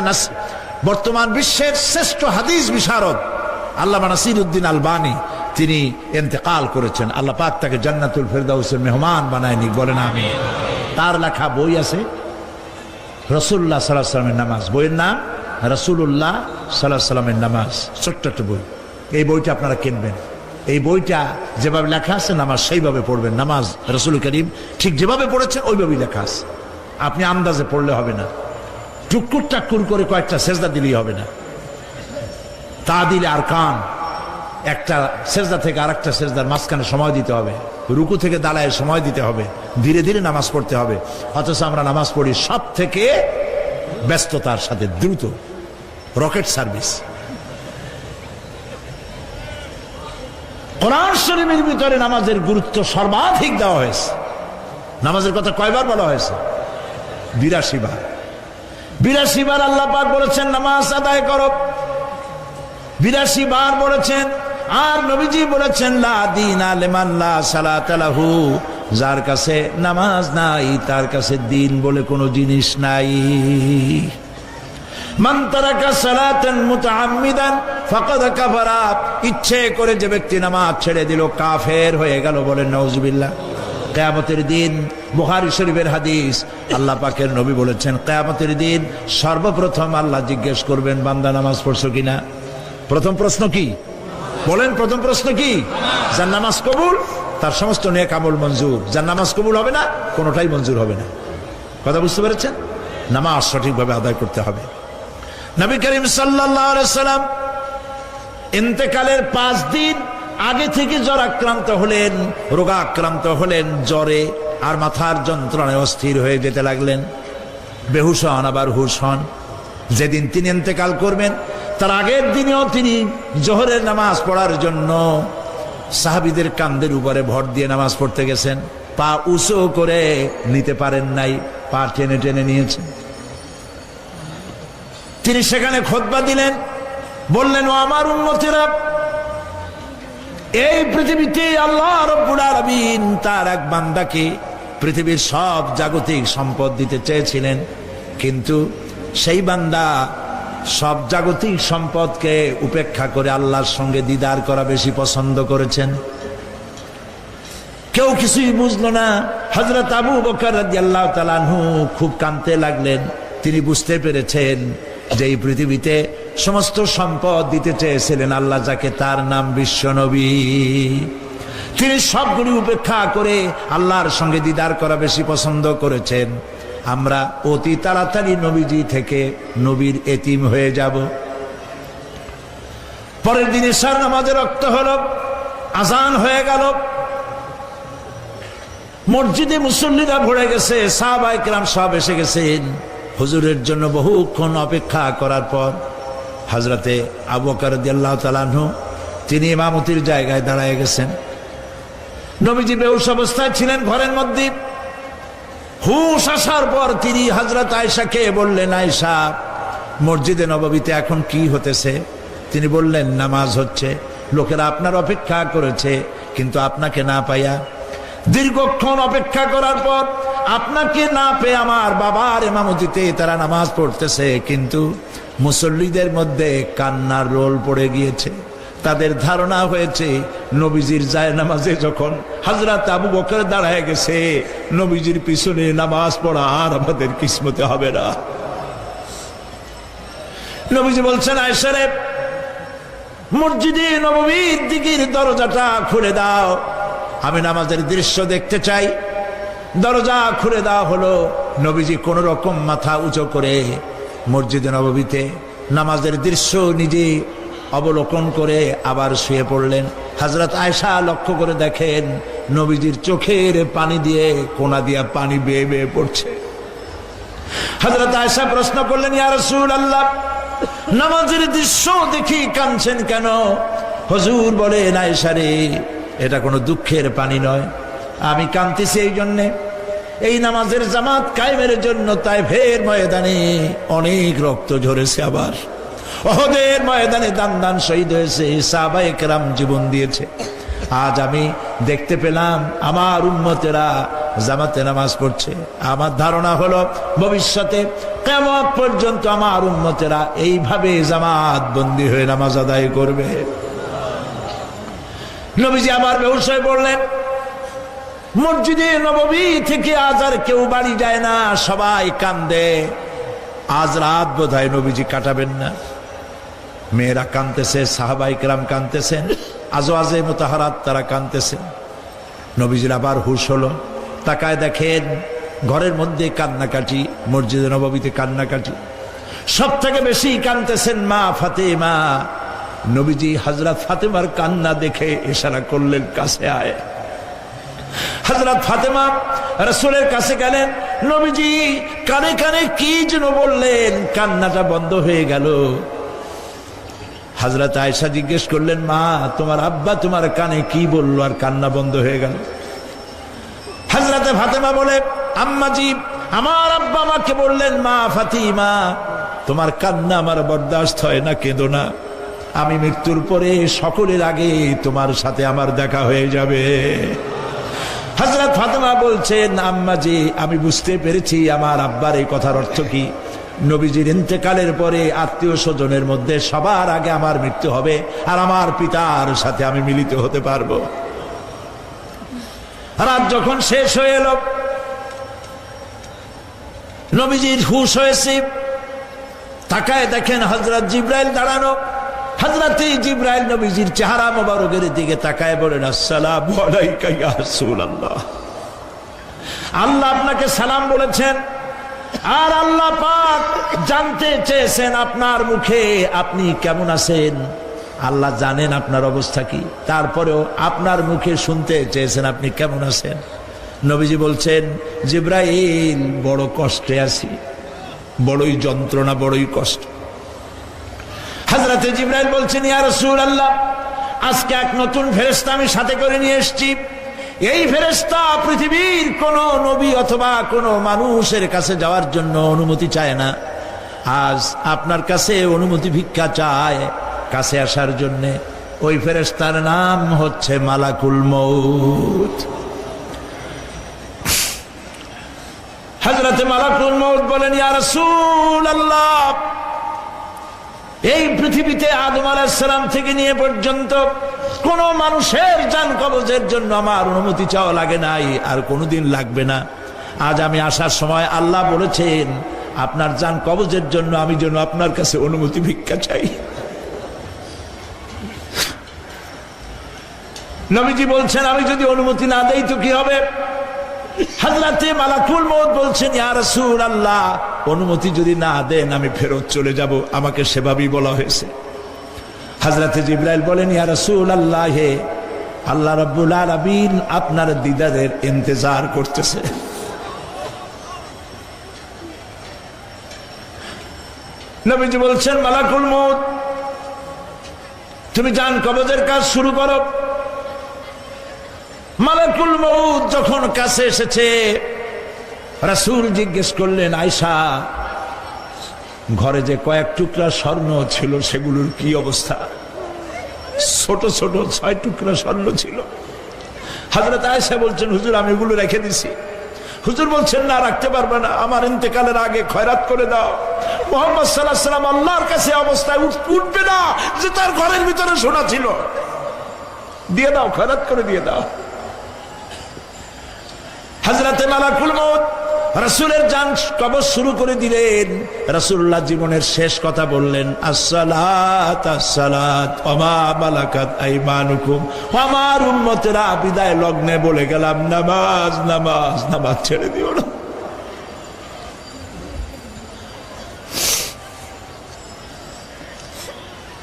A: বর্তমান বিশ্বের শ্রেষ্ঠ হাদিস বিশারদ আল্লামা নাসিরউদ্দিন আলবানী তিনি ইন্তেকাল করেছেন। আল্লাহ পাক তাকে জান্নাতুল ফেরদাউসের মেহমান বানায়নি, বলেন আমিন। তার লেখা বই আছে রাসূলুল্লাহ সাল্লাল্লাহু আলাইহি ওয়াসাল্লামের নামাজ। বইয়ের নাম রাসূলুল্লাহ সাল্লাল্লাহু আলাইহি ওয়াসাল্লামের নামাজ। ছোট্ট একটা বই। এই বইটা আপনারা কিনবেন। এই বইটা যেভাবে লেখা আছে নামাজ সেইভাবে পড়বেন। নামাজ রাসূল করিম ঠিক যেভাবে পড়েছেন ওইভাবেই লেখা আছে। আপনি আন্দাজে পড়লে হবে না, টুকুর টাক্কুর করে কয়েকটা সেজদা দিলেই হবে না। তা দিলে আর কান, একটা সেজদা থেকে আরেকটা সেজদার মাঝখানে সময় দিতে হবে, রুকু থেকে দাঁড়ায় সময় দিতে হবে, ধীরে ধীরে নামাজ পড়তে হবে। অথচ আমরা নামাজ পড়ি সব থেকে ব্যস্ততার সাথে, দ্রুত, রকেট সার্ভিস। কোরআন শরীফের ভিতরে নামাজের গুরুত্ব সর্বাধিক দেওয়া হয়েছে। নামাজের কথা কয়বার বলা হয়েছে? 82 বার। 82 বার আল্লাহ পাক বলেছেন নামাজ আদায় করো, 82 বার বলেছেন। আর নবীজি বলেছেন, লা দীনা লিমান লা সালাতা লাহু, যার কাছে নামাজ নাই তার কাছে দিন বলে কোনো জিনিস নাই। মান তারাকা সালাতান মুতাআম্মিদান ফাকাদ কাফারা, ইচ্ছে করে যে ব্যক্তি নামাজ ছেড়ে দিল কাফের হয়ে গেল, বলেন নাউজুবিল্লাহ। কিয়ামতের দিন, বুখারী শরীফের হাদিস, আল্লাহ পাকের নবী বলেছেন কিয়ামতের দিন সর্বপ্রথম আল্লাহ জিজ্ঞেস করবেন, বান্দা নামাজ পড়ছো কিনা। প্রথম প্রশ্ন কি বলেন? প্রথম প্রশ্ন কি? যার নামাজ কবুল তার সমস্ত নেক আমল মঞ্জুর, যার নামাজ কবুল হবে না কোনোটাই মঞ্জুর হবে না। কথা বুঝতে পেরেছেন? নামাজ সঠিকভাবে আদায় করতে হবে। নবী করিম সাল্লাল্লাহু আলাইহি সাল্লাম ইন্তেকালের 5 দিন আগে থেকে জ্বর আক্রান্ত হলেন, রোগাক্রান্ত হলেন, জ্বরে আর মাথার যন্ত্রণায় অস্থির হয়ে যেতে লাগলেন। বেহুশ হন, আবার হুশ হন। যেদিন তিনি ইন্তেকাল করবেন তার আগের দিনেও তিনি জোহরের নামাজ পড়ার জন্য সাহাবীদের কাঁধের উপরে ভর দিয়ে নামাজ পড়তে গেছেন। পা উঁচু করে নিতে পারেন নাই, পা টেনে টেনে নিয়েছেন। তিনি সেখানে খুতবা দিলেন, বললেন, ও আমার উম্মতেরা, এই পৃথিবীতে আল্লাহ রাব্বুল আলামিন তার এক বান্দাকে পৃথিবীর সব জাগতিক সম্পদ দিতে চেয়েছিলেন, কিন্তু সেই বান্দা সব জাগতিক সম্পদকে উপেক্ষা করে আল্লাহর সঙ্গে দিদার করা বেশি পছন্দ করেছেন। কেউ কিছুই বুঝলো না। হযরত আবু বকর রাদিয়াল্লাহু তাআলা আনহু খুব কাঁদতে লাগলেন। তিনি বুঝতে পেরেছেন যে এই পৃথিবীতে সমস্ত সম্পদ দিতে চেয়েছিলেন আল্লাহ যাকে, তার নাম বিশ্বনবী। তিনি সবগুলি উপেক্ষা করে আল্লাহর সঙ্গে দিদার করা বেশি পছন্দ করেছেন। আমরা অতি তাড়াতাড়ি নবীজি থেকে নবীর এতিম হয়ে যাব। পরের দিন ইশার নামাজের রক্ত হলো, আজান হয়ে গেল, মসজিদে মুসল্লিরা ভরে গেছে, সাহাবায়ে কেরাম সব এসে গেছেন। হুজুরের জন্য বহুক্ষণ অপেক্ষা করার পর হযরতে আবু বকর রাদিয়াল্লাহু তাআলা আনহু তিনি ইমামতির জায়গায় দাঁড়ায় গেছেন। নবীজি বেহুশ অবস্থায় ছিলেন ঘরের মধ্যে। হুশ আসার পর তিনি হযরত আয়েশাকে বললেন, আয়েশা, মসজিদে নববীতে এখন কি হতেছে? তিনি বললেন, নামাজ হচ্ছে। লোকেরা আপনার অপেক্ষা করেছে, কিন্তু আপনাকে না পাইয়া দীর্ঘক্ষণ অপেক্ষা করার পর আপনাকে না পেয়ে আমার বাবার ইমামতিতে তারা নামাজ পড়তেছে, কিন্তু মুসল্লিদের মধ্যে কান্নার রোল পড়ে গিয়েছে। তাদের ধারণা হয়েছে নবীজির জায়নামাজে যখন হযরত আবু বকর দাঁড়ায় গেছে, নবীজির পিছনে নামাজ পড়া আর আমাদের কিসমতে হবে না। নবীজি বলছেন, আয়েশা রে, মসজিদে নববীর দিকের দরজাটা খুলে দাও, আমি নামাজের দৃশ্য দেখতে চাই। দরজা খুলে দেওয়া হলো। নবীজি কোন রকম মাথা উঁচু করে মসজিদে নববীতে নামাজের দৃশ্য নিজে অবলোকন করে আবার শুয়ে পড়লেন। হযরত আয়েশা লক্ষ্য করে দেখেন নবীজির চোখের পানি দিয়ে কোনা দিয়া পানি বেয়ে বেয়ে পড়ছে। হযরত আয়েশা প্রশ্ন করলেন, ইয়া রাসূলুল্লাহ, নামাজের দৃশ্য দেখি কাঁদছেন কেন? হুজুর বলেন, আয়েশা রে, এটা কোনো দুঃখের পানি নয়, আমি কাঁদতেছি এই জন্যে, এই নামাজের জামাত কায়েমের জন্য তায়েফের ময়দানে অনেক রক্ত ঝরেছে, আবার উহুদের ময়দানে দান দান শহীদ হয়েছে, সাহাবায়ে কেরাম জীবন দিয়েছে। আজ আমি দেখতে পেলাম আমার উম্মতেরা জামাতে নামাজ পড়ছে। আমার ধারণা হলো ভবিষ্যতে কিয়ামত পর্যন্ত আমার উম্মতেরা এইভাবে জামাত বন্দী হয়ে নামাজ আদায় করবে। নবীজি আবার বেহুশ হয়ে পড়লেন। মসজিদে নববী থেকে আজ আর কেউ বাড়ি যায় না, সবাই কান্দে। আজ রাত বোধহয় নবীজি কাটাবেন না। মেয়েরা কাঁদতেছে, সাহাবায়ে কেরাম কাঁদতেছেন, আজওয়াজে মুতাহারাত তারা কাঁদতেছেন। নবীজির আবার হুঁশ হলো, তাকায় দেখেন ঘরের মধ্যে কান্নাকাটি, মসজিদে নববীতে কান্নাকাটি। সব থেকে বেশি কাঁদতেছেন মা ফাতেমা। নবীজি হযরত ফাতেমার কান্না দেখে ইশারা করলেন, কাছে আয়। হযরত ফাতেমা রাসূলের কাছে গেলেন। নবীজি কানে কানে কি যেন বললেন, কান্নাটা বন্ধ হয়ে গেল। হযরত আয়েশা জিজ্ঞেস করলেন, মা, তোমার আব্বা তোমার কানে কি বললো আর কান্না বন্ধ হয়ে গেল? হযরত ফাতেমা বলে, আম্মাজি, আমার আব্বা আমাকে বললেন, মা ফাতিমা, তোমার কান্না আমার বরদাস্ত হয় না, কেঁদো না, আমি মৃত্যুর পরে সকলের আগে তোমার সাথে আমার দেখা হয়ে যাবে। হযরত ফাতেমা বলছেন, আম্মাজি, আমি বুঝতে পেরেছি আমার আব্বার এই কথার অর্থ কি। নবীজির ইন্তেকালের পরে আত্মীয় স্বজনের মধ্যে সবার আগে আমার মৃত্যু হবে, আর আমার পিতার সাথে আমি মিলিত হতে পারবো। রাত যখন শেষ হয়ে এলো, নবীজির হুঁশ হয়েছে। তাকায় দেখেন হযরত জিবরাইল দাঁড়ানো। হযরত জিবরাইল নবীজির চেহারা মোবারকের দিকে তাকায় বলেন, আসসালামু আলাইকা ইয়া রাসূলুল্লাহ। আল্লাহ আপনাকে সালাম বলেছেন, আর আল্লাহ পাক জানতে চেয়েছেন আপনার মুখে আপনি কেমন আছেন। আল্লাহ জানেন আপনার অবস্থা কি, তারপরেও আপনার মুখে শুনতে চেয়েছেন আপনি কেমন আছেন। নবীজি বলছেন, জিবরাইল, বড় কষ্টে আছি, বড়ই যন্ত্রণা, বড়ই কষ্ট। হযরত জিবরাইল বলছেন, ইয়া রাসূলুল্লাহ, আজকে এক নতুন ফেরেশতা আমি সাথে করে নিয়ে এসেছি। এই ফেরেশতা পৃথিবীর কোন নবী অথবা কোন মানুষের কাছে যাওয়ার জন্য অনুমতি চায় না। আজ আপনার কাছে অনুমতি ভিক্ষা চায় কাছে আসার জন্য। ওই ফেরেশতার নাম হচ্ছে মালাকুল মউত। হযরত মালাকুল মউত বলেন, ইয়া রাসূলুল্লাহ, এই পৃথিবীতে আদম আলাইহিস সালাম থেকে নিয়ে পর্যন্ত কোন মানুষের জান কবজের জন্য আমার অনুমতি চাওয়া লাগে নাই, আর কোনোদিন লাগবে না। আজ আমি আসার সময় আল্লাহ বলেছেন আপনার জান কবজের জন্য আমি যেন আপনার কাছে অনুমতি ভিক্ষা চাই। নবীজি বলছেন, আমি যদি অনুমতি না দেই তো কি হবে? হযরতে মালাকুল মউত বলছেন, ইয়া রাসূলুল্লাহ, অনুমতি যদি না দেন আমি ফেরত চলে যাব, আমাকে সেভাবেই বলা হয়েছে। হযরতে জিবরাইল বলেন, ইয়া রাসূলুল্লাহ, হে আল্লাহ রাব্বুল আলামিন আপনার দিদারের ইন্তজার করতেছে। নবীজি বলছেন, মালাকুল মউত, তুমি জান কবজের কাজ শুরু করো। মালাকুল মউত যখন কাছে এসেছে, রাসূল জিজ্ঞেস করলেন, আয়েশা, ঘরে যে কয়েক টুকরা স্বর্ণ ছিল সেগুলোর কি অবস্থা? ছোট ছোট 6 টুকরা স্বর্ণ ছিল। হযরত আয়েশা বলছেন, হুজুর, আমি এগুলো রেখে দিছি। হুজুর বলছেন না, রাখতে পারবে না, আমার ইন্তেকালের আগে খয়রাত করে দাও। মুহাম্মদ সাল্লাল্লাহু আলাইহি ওয়াসাল্লাম আল্লাহর কাছে অবস্থায় উঠবে না যে তার ঘরের ভিতরে সোনা ছিল, দিয়ে দাও, খয়রাত করে দিয়ে দাও। হযরতে মালাকুল মউত রাসূলের জান কবজ শুরু করে দিলেন। রাসূলুল্লাহ জীবনের শেষ কথা বললেন, আসসালাত আসসালাত ওয়া মা মালাকাত আইমানুকুম। আমার উম্মতেরা, বিদায় লগ্নে বলে গেলাম, নামাজ নামাজ নামাজ ছেড়ে দিও না।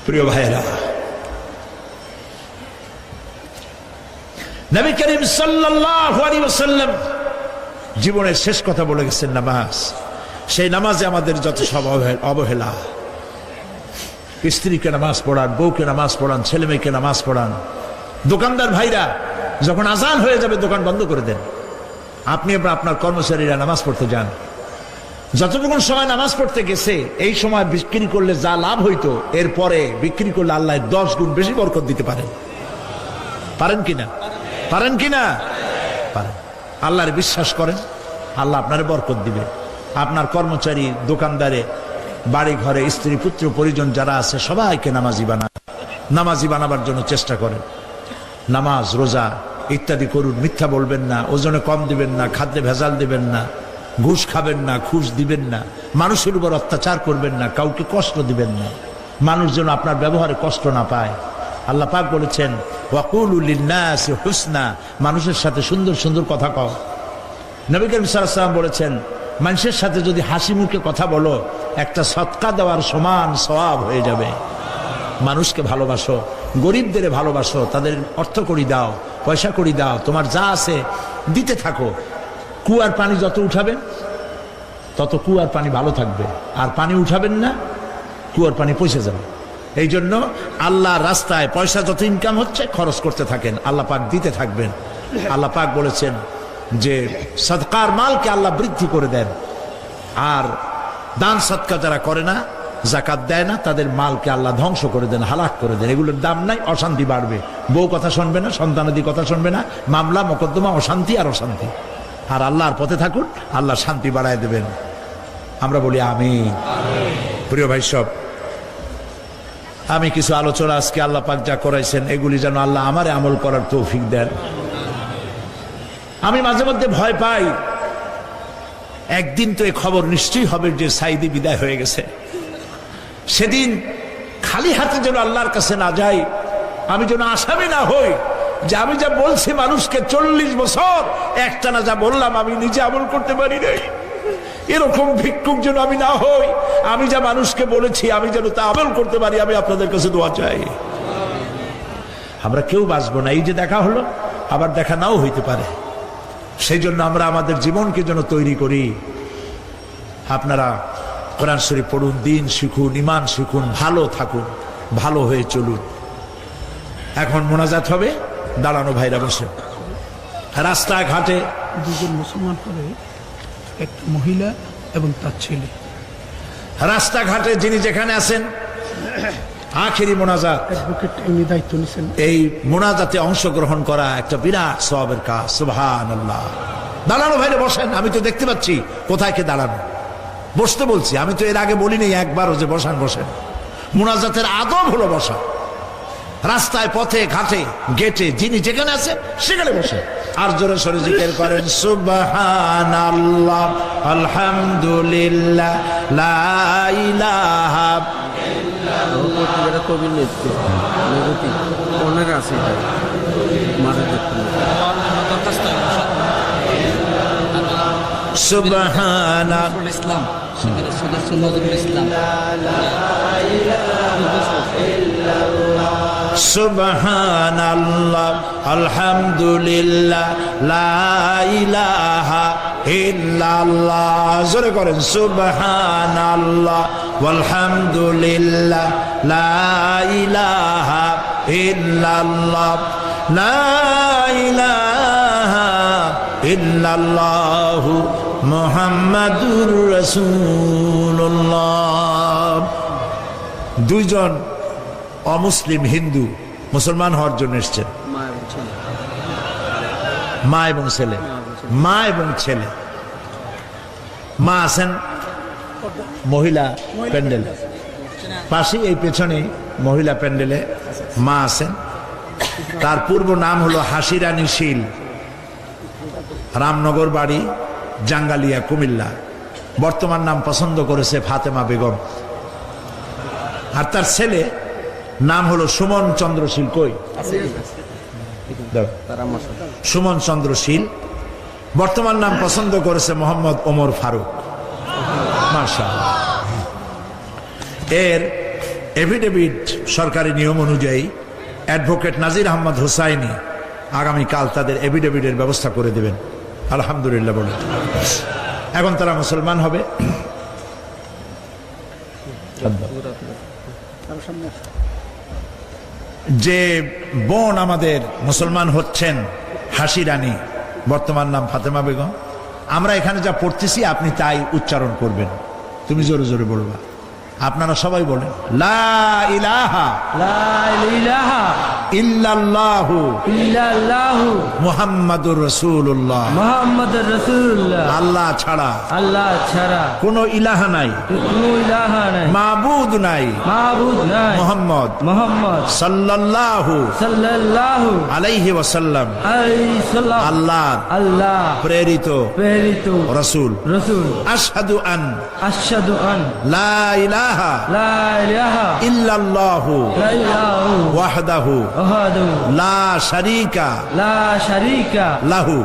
A: প্রিয় ভাইরা, নবী করিম সাল্লাল্লাহু আলাইহি ওয়াসাল্লাম জীবনের শেষ কথা বলে গেছেন নামাজ। সেই নামাজে আমাদের যত সব অবহেলা, স্ত্রীকে নামাজ পড়ান, বউকে নামাজ পড়ান, ছেলে মেয়েকে নামাজ পড়ান। দোকানদার ভাইরা যখন আজান হয়ে যাবে দোকান বন্ধ করে দেন, আপনি আপনার কর্মচারীরা নামাজ পড়তে যান। যতটুকু সময় নামাজ পড়তে গেছে এই সময় বিক্রি করলে যা লাভ হইতো, এরপরে বিক্রি করলে আল্লাহ 10 গুণ বেশি বরকত দিতে পারেন। পারেন কিনা? পারেন কিনা? পারেন। আল্লাহর বিশ্বাস করেন, আল্লাহ আপনার বরকত দিবে। আপনার কর্মচারী, দোকানদারে, বাড়ি ঘরে স্ত্রী পুত্র পরিজন যারা আছে সবাইকে নামাজি বানান। নামাজি বানাবার জন্য চেষ্টা করেন। নামাজ রোজা ইত্যাদি করুন। মিথ্যা বলবেন না, ওজনে কম দিবেন না, খাদ্যে ভেজাল দিবেন না, ঘুষ খাবেন না, ঘুষ দিবেন না, মানুষের উপর অত্যাচার করবেন না, কাউকে কষ্ট দিবেন না, মানুষ যেন আপনার ব্যবহারে কষ্ট না পায়। আল্লাহ পাক বলেছেন, ওয়াকুলু লিন্নাসি হুসনা, মানুষের সাথে সুন্দর সুন্দর কথা কও। নবী করিম সাল্লাল্লাহু আলাইহি ওয়াসাল্লাম বলেছেন, মানুষের সাথে যদি হাসি মুখে কথা বলো, একটা সদকা দেওয়ার সমান সওয়াব হয়ে যাবে। মানুষকে ভালোবাসো, গরিবদের ভালোবাসো, তাদের অর্থ করি দাও, পয়সা করি দাও, তোমার যা আছে দিতে থাকো। কুয়ার পানি যত উঠাবেন তত কুয়ার পানি ভালো থাকবে, আর পানি উঠাবেন না, কুয়ার পানি পয়সা যাবে। এই জন্য আল্লাহর রাস্তায় পয়সা যত ইনকাম হচ্ছে খরচ করতে থাকেন, আল্লাহ পাক দিতে থাকবেন। আল্লাহ পাক বলেছেন যে সদকার মালকে আল্লাহ বৃদ্ধি করে দেন, আর দান সদকা যারা করে না, যাকাত দেয় না, তাদের মালকে আল্লাহ ধ্বংস করে দেন, হালাক করে দেন। এগুলোর দাম নাই, অশান্তি বাড়বে। বউ কথা শুনবে না, সন্তানাদি কথা শুনবে না, মামলা মোকদ্দমা, অশান্তি আর অশান্তি। আর আল্লাহর পথে থাকুন, আল্লাহ শান্তি বাড়ায় দেবেন। আমরা বলি আমিন। প্রিয় ভাই সব, আমি কিছু আলোচনা আজকে আল্লাহ পাক যা করাইছেন এগুলি যেন আল্লাহ আমারে আমল করার তৌফিক দেন। আমি মাঝে মধ্যে ভয় পাই, একদিন তো এই খবর নিশ্চয়ই হবে যে সাইদি বিদায় হয়ে গেছে। সেদিন খালি হাতে যেন আল্লাহর কাছে না যাই, আমি যেন আসামি না হই যে আমি যা বলছি মানুষকে 40 বছর একটানা যা বললাম আমি নিজে আমল করতে পারি নাই। এরকম ভিক্ষুক যেন আমি না হই, আমি যা মানুষকে বলেছি আমি যেন তা আমল করতে পারি। আমি আপনাদের কাছে দোয়া চাই। আমরা কেউ বাঁচবো না, এই যে দেখা হলো আবার দেখা নাও হইতে পারে। সেই জন্য আমরা আমাদের জীবনকে যেন তৈরি করি। আপনারা কোরআন শরীফ পড়ুন, দিন শিখুন, ঈমান শিখুন, ভালো থাকুন, ভালো হয়ে চলুন। এখন মোনাজাত হবে, দাঁড়ানো ভাইরা বসে। রাস্তাঘাটে
B: দুজন মুসলমান করে, একটা মহিলা এবং তার ছেলে।
A: রাস্তাঘাটে যিনি যেখানে আছেন, আখেরি মোনাজাত,
B: দায়িত্ব নিছেন।
A: এই মোনাজাতে অংশগ্রহণ করা একটা বিরাট সওয়াবের কাজ। সুবহানাল্লাহ। দাঁড়ানো ভাইরা বসেন। আমি তো দেখতে পাচ্ছি কোথায় কে দাঁড়ানো। বসতে বলছি, আমি তো এর আগে বলিনি একবারও যে বসান। বসেন। মোনাজাতের আদব হলো বসা। রাস্তায়, পথে, ঘাটে, গেটে যিনি যেখানে আছেন সেখানে বসে আর জোরে সরে জিকির করেন, সুবহানাল্লাহ, আলহামদুলিল্লাহ, লা ইলাহা ইল্লাল্লাহ।
C: কবির নেগেটিভ অনেক আছে,
A: সুবহানাল্লাহ,
D: ইসলাম সদস্য নজরুল ইসলাম,
A: সুবহানাল্লাহ, আলহামদুলিল্লাহ, লা ইলাহা ইল্লাল্লাহ। জোরে করেন, সুবহানাল্লাহ, আলহামদুলিল্লাহ, লা ইলাহা ইল্লাল্লাহ, লা ইলাহা ইল্লাল্লাহ, মুহাম্মাদুর রাসূলুল্লাহ। দুইজন অমুসলিম হিন্দু মুসলমান হওয়ার জন্য এসছেন, মা এবং ছেলে। মা এবং ছেলে মা আছেন মহিলা প্যান্ডেল পাশে, এই পেছনে মহিলা প্যান্ডেলে মা আছেন। তার পূর্ব নাম হলো হাসিরানী শীল, রামনগর বাড়ি, জাঙ্গালিয়া, কুমিল্লা। বর্তমান নাম পছন্দ করেছে ফাতেমা বেগম। আর তার ছেলে নাম হলো সুমন চন্দ্রশীল। কই দাও। সুমন চন্দ্রশীল। বর্তমান নাম পছন্দ করেছে মোহাম্মদ ওমর ফারুক। মাশাআল্লাহ। এর এফিডেভিট সরকারি নিয়ম অনুযায়ী অ্যাডভোকেট নাজির আহমদ হুসাইনি আগামীকাল তাদের এফিডেভিটের ব্যবস্থা করে দেবেন। আলহামদুলিল্লাহ বলে এখন তারা মুসলমান হবে। যে বোন আমাদের মুসলমান হচ্ছেন হাসিরানী, বর্তমান নাম ফাতেমা বেগম, আমরা এখানে যা পড়তেছি আপনি তাই উচ্চারণ করবেন। তুমি জোরে জোরে বলবা। আপনারা সবাই বলেন লা ইলাহা ইল্লাল্লাহু মুহাম্মাদুর রাসূলুল্লাহ। আল্লাহ ছাড়া কোনো ইলাহা নাই, মাবুদ নাই, মুহাম্মদ সাল্লাল্লাহু আলাইহি ওয়াসাল্লাম আল্লাহ প্রেরিত রাসূল। আশহাদু আন লা ইলাহা ইল্লাল্লাহু ওয়াহদাহু লা শারীকা লাহু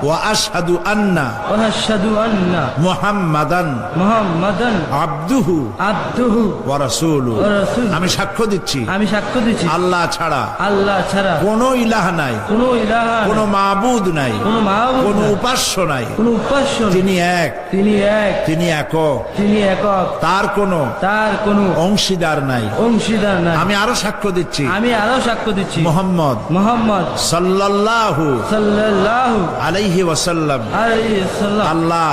A: ওয়া আশহাদু আন্না মুহাম্মাদান আবদুহু ওয়া রাসূলুহু। আমি সাক্ষ্য দিচ্ছি আল্লাহ ছাড়া কোনো ইলাহা নাই, কোনো মাবুদ নাই, কোনো উপাস্য নাই। তিনি এক, তিনি একক, তার কোনো অংশীদার নাই। আমি আরো সাক্ষ্য দিচ্ছি মুহাম্মদ সাল্লাল্লাহু আলাইহি ওয়াসাল্লাম আল্লাহ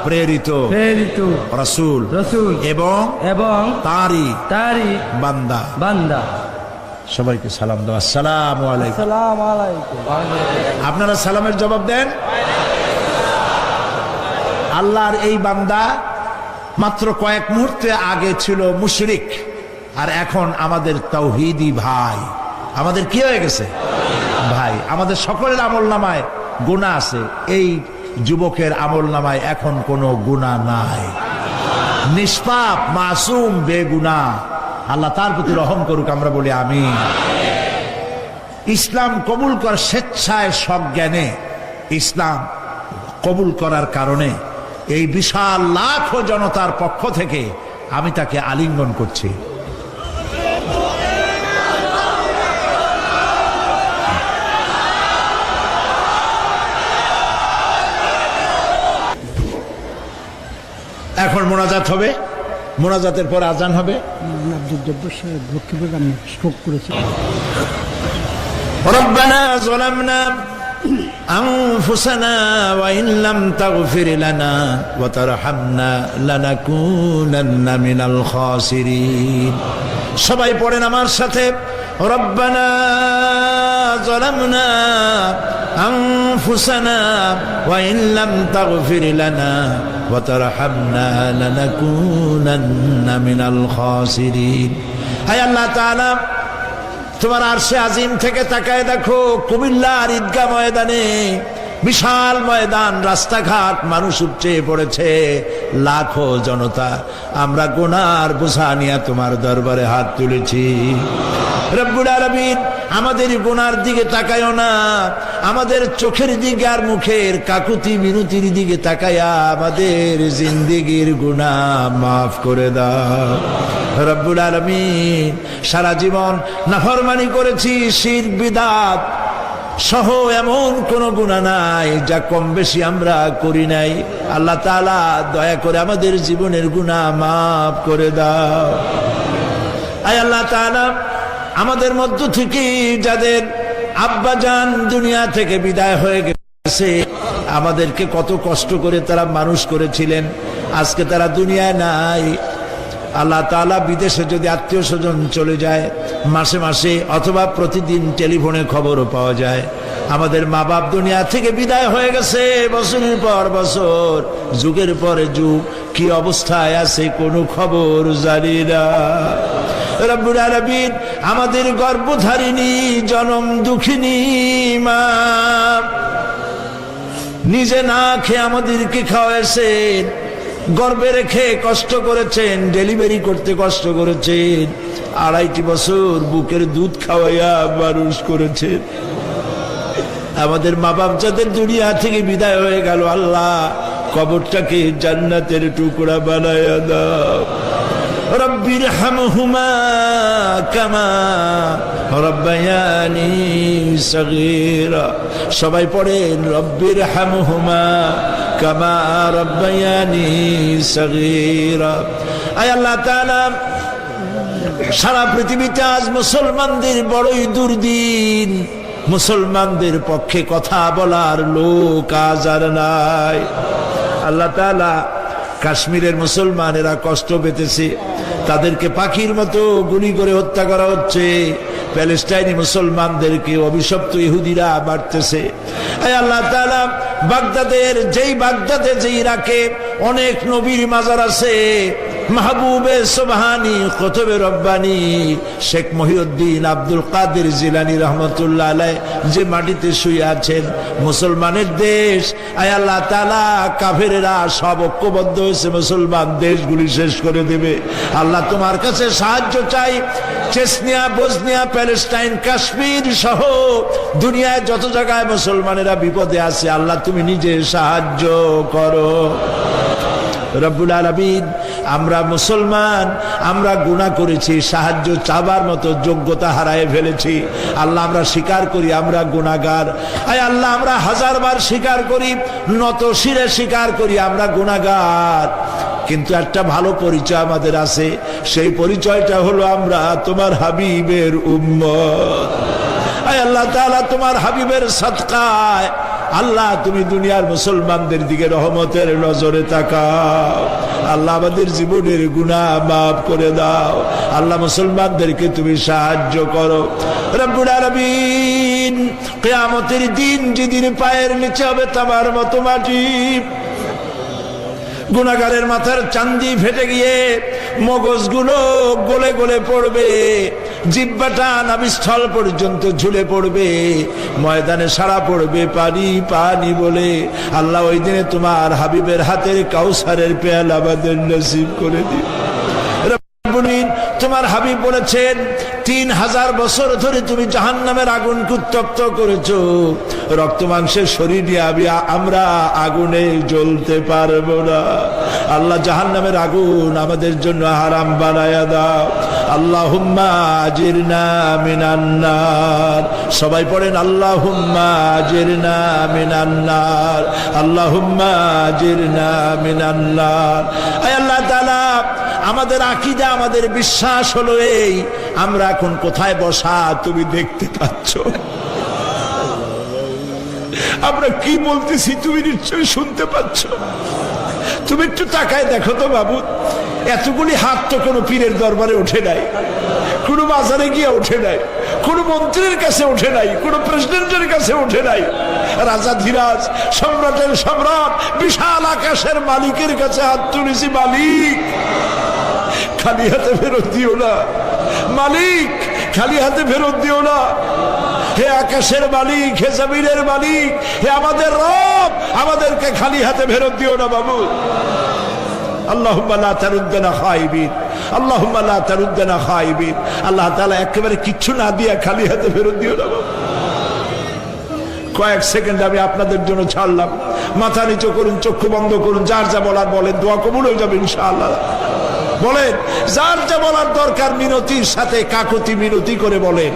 A: প্রেরিত রাসূল এবং তারই বান্দা। সবাইকে সালাম দাও। আসসালামু আলাইকুম। আপনারা সালামের জবাব দেন। আল্লাহর এই বান্দা মাত্র কয়েক মুহূর্তে আগে ছিল মুশরিক, আর এখন আমাদের তাওহীদি ভাই। আমাদের কি হয়ে গেছে? ভাই। আমাদের সকলের আমলনামায় গুনাহ আছে, এই যুবকের আমলনামায় এখন কোনো গুনাহ নাই। নিষ্পাপ, মাসুম, বেগুনাহ। আল্লাহ তার প্রতি রহম করুক, আমরা বলি আমিন। ইসলাম কবুল কর স্বেচ্ছায় সজ্ঞানে ইসলাম কবুল করার কারণে এই বিশাল লাখো জনতার পক্ষ থেকে আমি তাকে আলিঙ্গন করছি। এখন মোনাজাত হবে, মোনাজাতের পর আজান হবে।
B: স্ট্রোক করেছে।
A: রব্বানা যালামনা أنفسنا وإن لم تغفر لنا وترحمنا لنكونن من الخاسرين। সবাই পড়েন আমার সাথে, রব্বানা যালামনা আনফুসানা ওয়া ইন লাম তাগফির লানা ওয়া তারহামনা লানাকুনান্না মিনাল খাসিরিন। হে আল্লাহ তাআলা, তোমার আরশে আজিম থেকে তাকায় দেখো, কুমিল্লার ঈদগাহ ময়দানে বিশাল ময়দান, রাস্তাঘাট, মানুষ উপচে পড়েছে, লাখো জনতা। আমরা গুনার বোঝা নিয়ে তোমার দরবারে হাত তুলেছি। রব্বুল আলামিন, আমাদের গুনার দিকে তাকায়ও না, আমাদের চোখের দিকে আর মুখের কাকুতি মিনতির দিকে তাকায়া আমাদের জিন্দেগির গুনাহ মাফ করে দাও। রব্বুল আলামিন, সারা জীবন নাফরমানি করেছি, শিরক বিদআত সহ এমন কোন গুনাহ নাই যা কম বেশি আমরা করি নাই। আল্লাহ তাআলা দয়া করে আমাদের জীবনের গুনাহ মাফ করে দাও। আয় আল্লাহ তাআলা, আমাদের মধ্য থেকে যাদের আব্বাজান দুনিয়া থেকে বিদায় হয়ে গেছে, আমাদেরকে কত কষ্ট করে তারা মানুষ করেছিলেন, আজকে তারা দুনিয়ায় নাই। আল্লাহ তাআলা, বিদেশে যদি আত্মীয় স্বজন চলে যায়, মাসে মাসে অথবা প্রতিদিন টেলিফোনে খবরও পাওয়া যায়, আমাদের মা বাপ দুনিয়া থেকে বিদায় হয়ে গেছে বছরের পর বছর, যুগের পরে যুগ, কি অবস্থায় আছে কোনো খবর জানি না। রব্বুল আলামিন আমাদের গর্ভধারিণী জনম দুঃখিনী মা নিজে না খেয়ে আমাদেরকে খাওয়াইছেন, গর্ভে রেখে কষ্ট করেছেন, ডেলিভারি করতে কষ্ট করেছেন, 2.5 বছর বুকের দুধ খাওয়াইয়া মানুষ করেছেন। আমাদের মা বাপ যাদের দুনিয়া থেকে বিদায় হয়ে গেল, আল্লাহ কবরটাকে জান্নাতের টুকরা বানায়া দাও। রব্বির হামহুমা কামা রব্বায়ানি সগীরা। সবাই পড়েন রব্বির হামহুমা কামা রব্বায়ানি সগীরা। আয় আল্লাহ তাআলা, সারা পৃথিবীতে আজ মুসলমানদের বড়ই দুর্দিন, মুসলমানদের পক্ষে কথা বলার লোক আজ আর নাই। আল্লাহ তাআলা কাশ্মীরের মুসলমানেরা কষ্ট পেতেছে, তাদেরকে পাখির মতো গুলি করে হত্যা করা হচ্ছে। প্যালেস্টাইনি মুসলমানদেরকে অভিশপ্ত ইহুদিরা মারতেছে। আল্লাহ তাআলা, বাগদাদের যে ইরাকে অনেক নবীর মাজার আছে, মাহবুবে সুবহানি, কুতুবে রব্বানি, শেখ মহিউদ্দিন আব্দুল কাদের জিলানী রহমতুল্লাহ আলাইহি যে মাটিতে শুয়ে আছেন, মুসলমানের দেশ। আয় আল্লাহ তাআলা, কাফেরেরা সব ঐক্যবদ্ধ হয়েছে, মুসলমান দেশগুলি শেষ করে দেবে। আল্লাহ তোমার কাছে সাহায্য চাই। চেচনিয়া, বসনিয়া, প্যালেস্টাইন, কাশ্মীর সহ দুনিয়ায় যত জায়গায় মুসলমানেরা বিপদে আছে, আল্লাহ তুমি নিজে সাহায্য করো। রব্বুল আলামিন, আমরা মুসলমান, আমরা গুনাহ করেছি, সাহায্য চাবার মতো যোগ্যতা হারায় ফেলেছি। আল্লাহ আমরা স্বীকার করি আমরা গুনাহগার। আয় আল্লাহ, আমরা 1000 বার স্বীকার করি, নত শিরে স্বীকার করি আমরা গুনাহগার। কিন্তু একটা ভালো পরিচয় আমাদের আছে, সেই পরিচয়টা হলো আমরা তোমার হাবিবের উম্মত। আয় আল্লাহ তাআলা, তোমার হাবিবের সাদকায় আল্লাহ তুমি দুনিয়ার মুসলমানদের দিকে রহমতের নজরে তাকাও। আল্লাহ আমাদের জীবনের গুনাহ মাফ করে দাও। আল্লাহ মুসলমানদেরকে তুমি সাহায্য করো। রব্বুল আলামিন, কিয়ামতের দিন যেদিন পায়ের নিচে হবে তামার মতো মাটি, গুনাহগারের মাথার চান্দি ফেটে গিয়ে মগজগুলো গলে গলে পড়বে, জিহ্বাটা নাভিস্থল পর্যন্ত ঝুলে পড়বে, ময়দানে সারা পড়বে পানি পানি বলে। আল্লাহ ওই দিনে তোমার হাবিবের হাতের কাউসারের পেয়ালা আমাদের নসিব করে দিও। তোমার হাবিব বলেছেন, 3000 বছর ধরে তুমি জাহান্নামের আগুনকে উত্তপ্ত করেছো, রক্ত মাংসের শরীর নিয়ে আমরা আগুনে জ্বলতে পারবো না। আল্লাহ জাহান্নামের আগুন আমাদের জন্য হারাম বানায়া দাও। আল্লাহুম্মা আজিরনা মিনান নার। সবাই পড়েন আল্লাহুম্মা আজিরনা মিনান নার, আল্লাহুম্মা আজিরনা মিনান নার। আয় আল্লাহ তাআলা, আমাদের আকীদা, আমাদের বিশ্বাস হলো এই, আমরা এখন কোথায় বসা তুমি দেখতে পাচ্ছ, আমরা কি বলতেছি তুমি নিশ্চয়ই শুনতে পাচ্ছ। তুমি একটু তাকায় দেখো তো বাবু, এতগুলি হাত তো কোনো পীরের দরবারে ওঠে নাই, কোনো বাজারে গিয়ে ওঠে নাই, কোনো মন্ত্রীর কাছে ওঠে নাই, কোনো প্রেসিডেন্টের কাছে ওঠে নাই। রাজা ধীরাজ, সম্রাটের সম্রাট, বিশাল আকাশের মালিকের কাছে হাত তুলেছি, মালিক খালি হাতে ফেরত দিও না, মালিক খালি হাতে ফেরত দিও না। হে আকাশের মালিক, হে জমিনের মালিক, হে আমাদের রব, আমাদেরকে খালি হাতে ফেরত দিও না বাবু। আল্লাহুম্মা লা তারুদ্দানা খাইবিন, আল্লাহুম্মা লা তারুদ্দানা খাইবিন। আল্লাহ তাআলা একেবারে কিচ্ছু না দিয়া খালি হাতে ফেরত দিও না বাবু। কয়েক সেকেন্ড আমি আপনাদের জন্য ছাড়লাম, মাথা নিচু করুন, চক্ষু বন্ধ করুন, যার যা বলার বলেন, দোয়া কবুল হয়ে যাবে ইনশাআল্লাহ। বলেন, যার যা বলার দরকার মিনতির সাথে, কাকুতি মিনতি করে বলেন।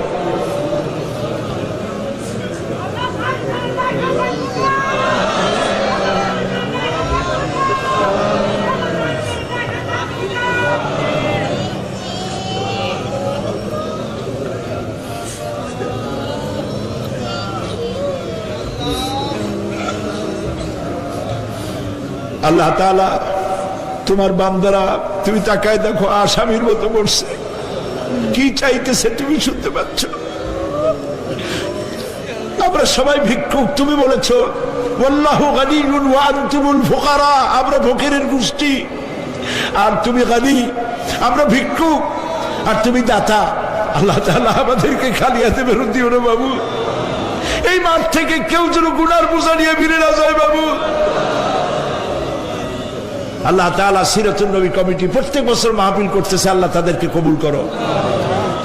A: আল্লাহ তাআলা, তোমার বান্দারা, তুমি তাকায় দেখো, আসামির মতো বসছে, কি চাইতেছে তুমি শুনতে পাচ্ছ। আমরা সবাই ভিক্ষুক। তুমি বলেছো ওয়াল্লাহু গানিয়ুন ওয়া আনতুমুল ফুকারা, আমরা ফকিরের গোষ্ঠী আর তুমি গানি, আমরা ভিক্ষুক আর তুমি দাতা। আল্লাহ তাআলা আমাদেরকে খালি হাতে বেরোতে দিও না বাবু। এই মাঠ থেকে কেউ যেন গুনার বোঝা নিয়ে ফিরে না যায় বাবু। আল্লাহ তাআলা সিরাতুন নবী কমিটি প্রত্যেক বছর মাহফিল করতেছে, আল্লাহ তাদেরকে কবুল করো।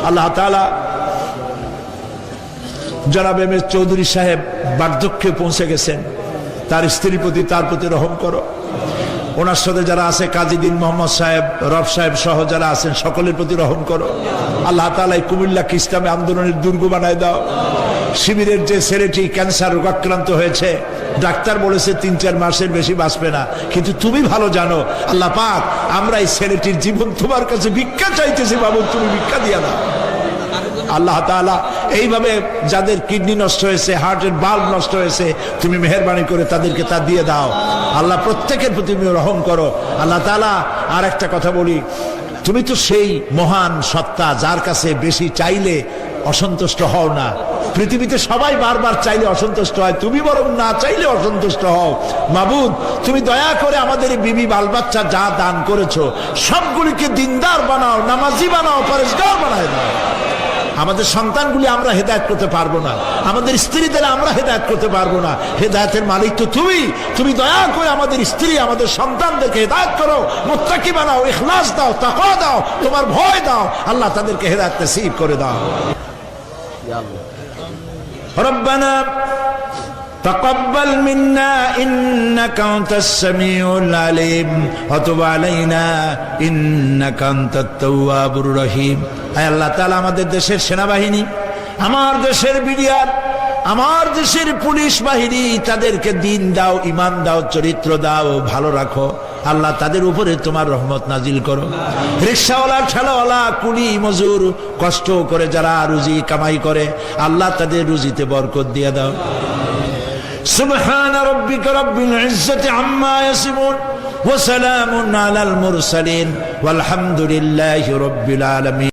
A: আল্লাহ তাআলা জনাব এম এস চৌধুরী সাহেব বার্ধক্যে পৌঁছে গেছেন, তার স্ত্রীর প্রতি তার প্রতি রহম করো। ওনার সাথে যারা আছে কাজী দিন মোহাম্মদ সাহেব, রব সাহেব সহ যারা আছেন সকলের প্রতি রহম করো। আল্লাহ তাআলা এই কুমিল্লাকে ইসলামী আন্দোলনের দুর্গ বানায় দাও। শিবিরের যে ছেলেটি ক্যান্সার রোগাক্রান্ত হয়েছে, ডাক্তার বলেছে ৩-৪ মাসের বেশি বাঁচবে না, কিন্তু তুমি ভালো জানো আল্লাহ পাক, আমরা এই ছেলেটির জীবন তোমার কাছে ভিক্ষা চাইতেছি বাবু, তুমি ভিক্ষা দিয়া না। আল্লাহ তাআলা এইভাবে যাদের কিডনি নষ্ট হয়েছে, হার্টের বাল্ব নষ্ট হয়েছে, তুমি মেহেরবানি করে তাদেরকে তা দিয়ে দাও। আল্লাহ প্রত্যেকের প্রতি তুমি রহম করো। আল্লাহ তাআলা আর একটা কথা বলি, তুমি তো সেই মহান সত্তা যার কাছে বেশি চাইলে অসন্তুষ্ট হও না। পৃথিবীতে সবাই বারবার চাইলে অসন্তুষ্ট হয়, তুমি বরং না চাইলে অসন্তুষ্ট হও। মাবুদ, তুমি দয়া করে আমাদের এই বিবি বাল বাচ্চা যা দান করেছো সবগুলিকে দিনদার বানাও, নামাজি বানাও, পরেশগার বানায় দাও। আমাদের সন্তানগুলি আমরা হেদায়েত করতে পারবো না, আমাদের স্ত্রীদের আমরা হেদায়েত করতে পারবো না। হেদায়েতের মালিক তো তুমি। তুমি দয়া করে আমাদের স্ত্রী, আমাদের সন্তানদেরকে হেদায়েত করো, মুত্তাকি বানাও, ইখলাস দাও, তাকওয়া দাও, তোমার ভয় দাও। আল্লাহ তাদেরকে হেদায়েত নসিব করে দাও। রব্বানা تقبل منا إنك أنت السميع العليم وتب علينا إنك أنت التواب الرحيم। আয় আল্লাহ তাআলা আমাদের দেশের সেনাবাহিনী, আমার দেশের বিডিআর, আমার দেশের পুলিশ বাহিনী, তাদেরকে দিন দাও, ঈমান দাও, চরিত্র দাও, ভালো রাখো। আল্লাহ তাদের উপরে তোমার রহমত নাজিল করো। রিকশাওয়ালা, ঠেলাওয়ালা, কুলি মজুর, কষ্ট করে যারা রুজি কামাই করে, আল্লাহ তাদের রুজিতে বরকত দিয়ে দাও। سبحان ربك رب العزة عما يصفون وسلام على المرسلين والحمد لله رب العالمين।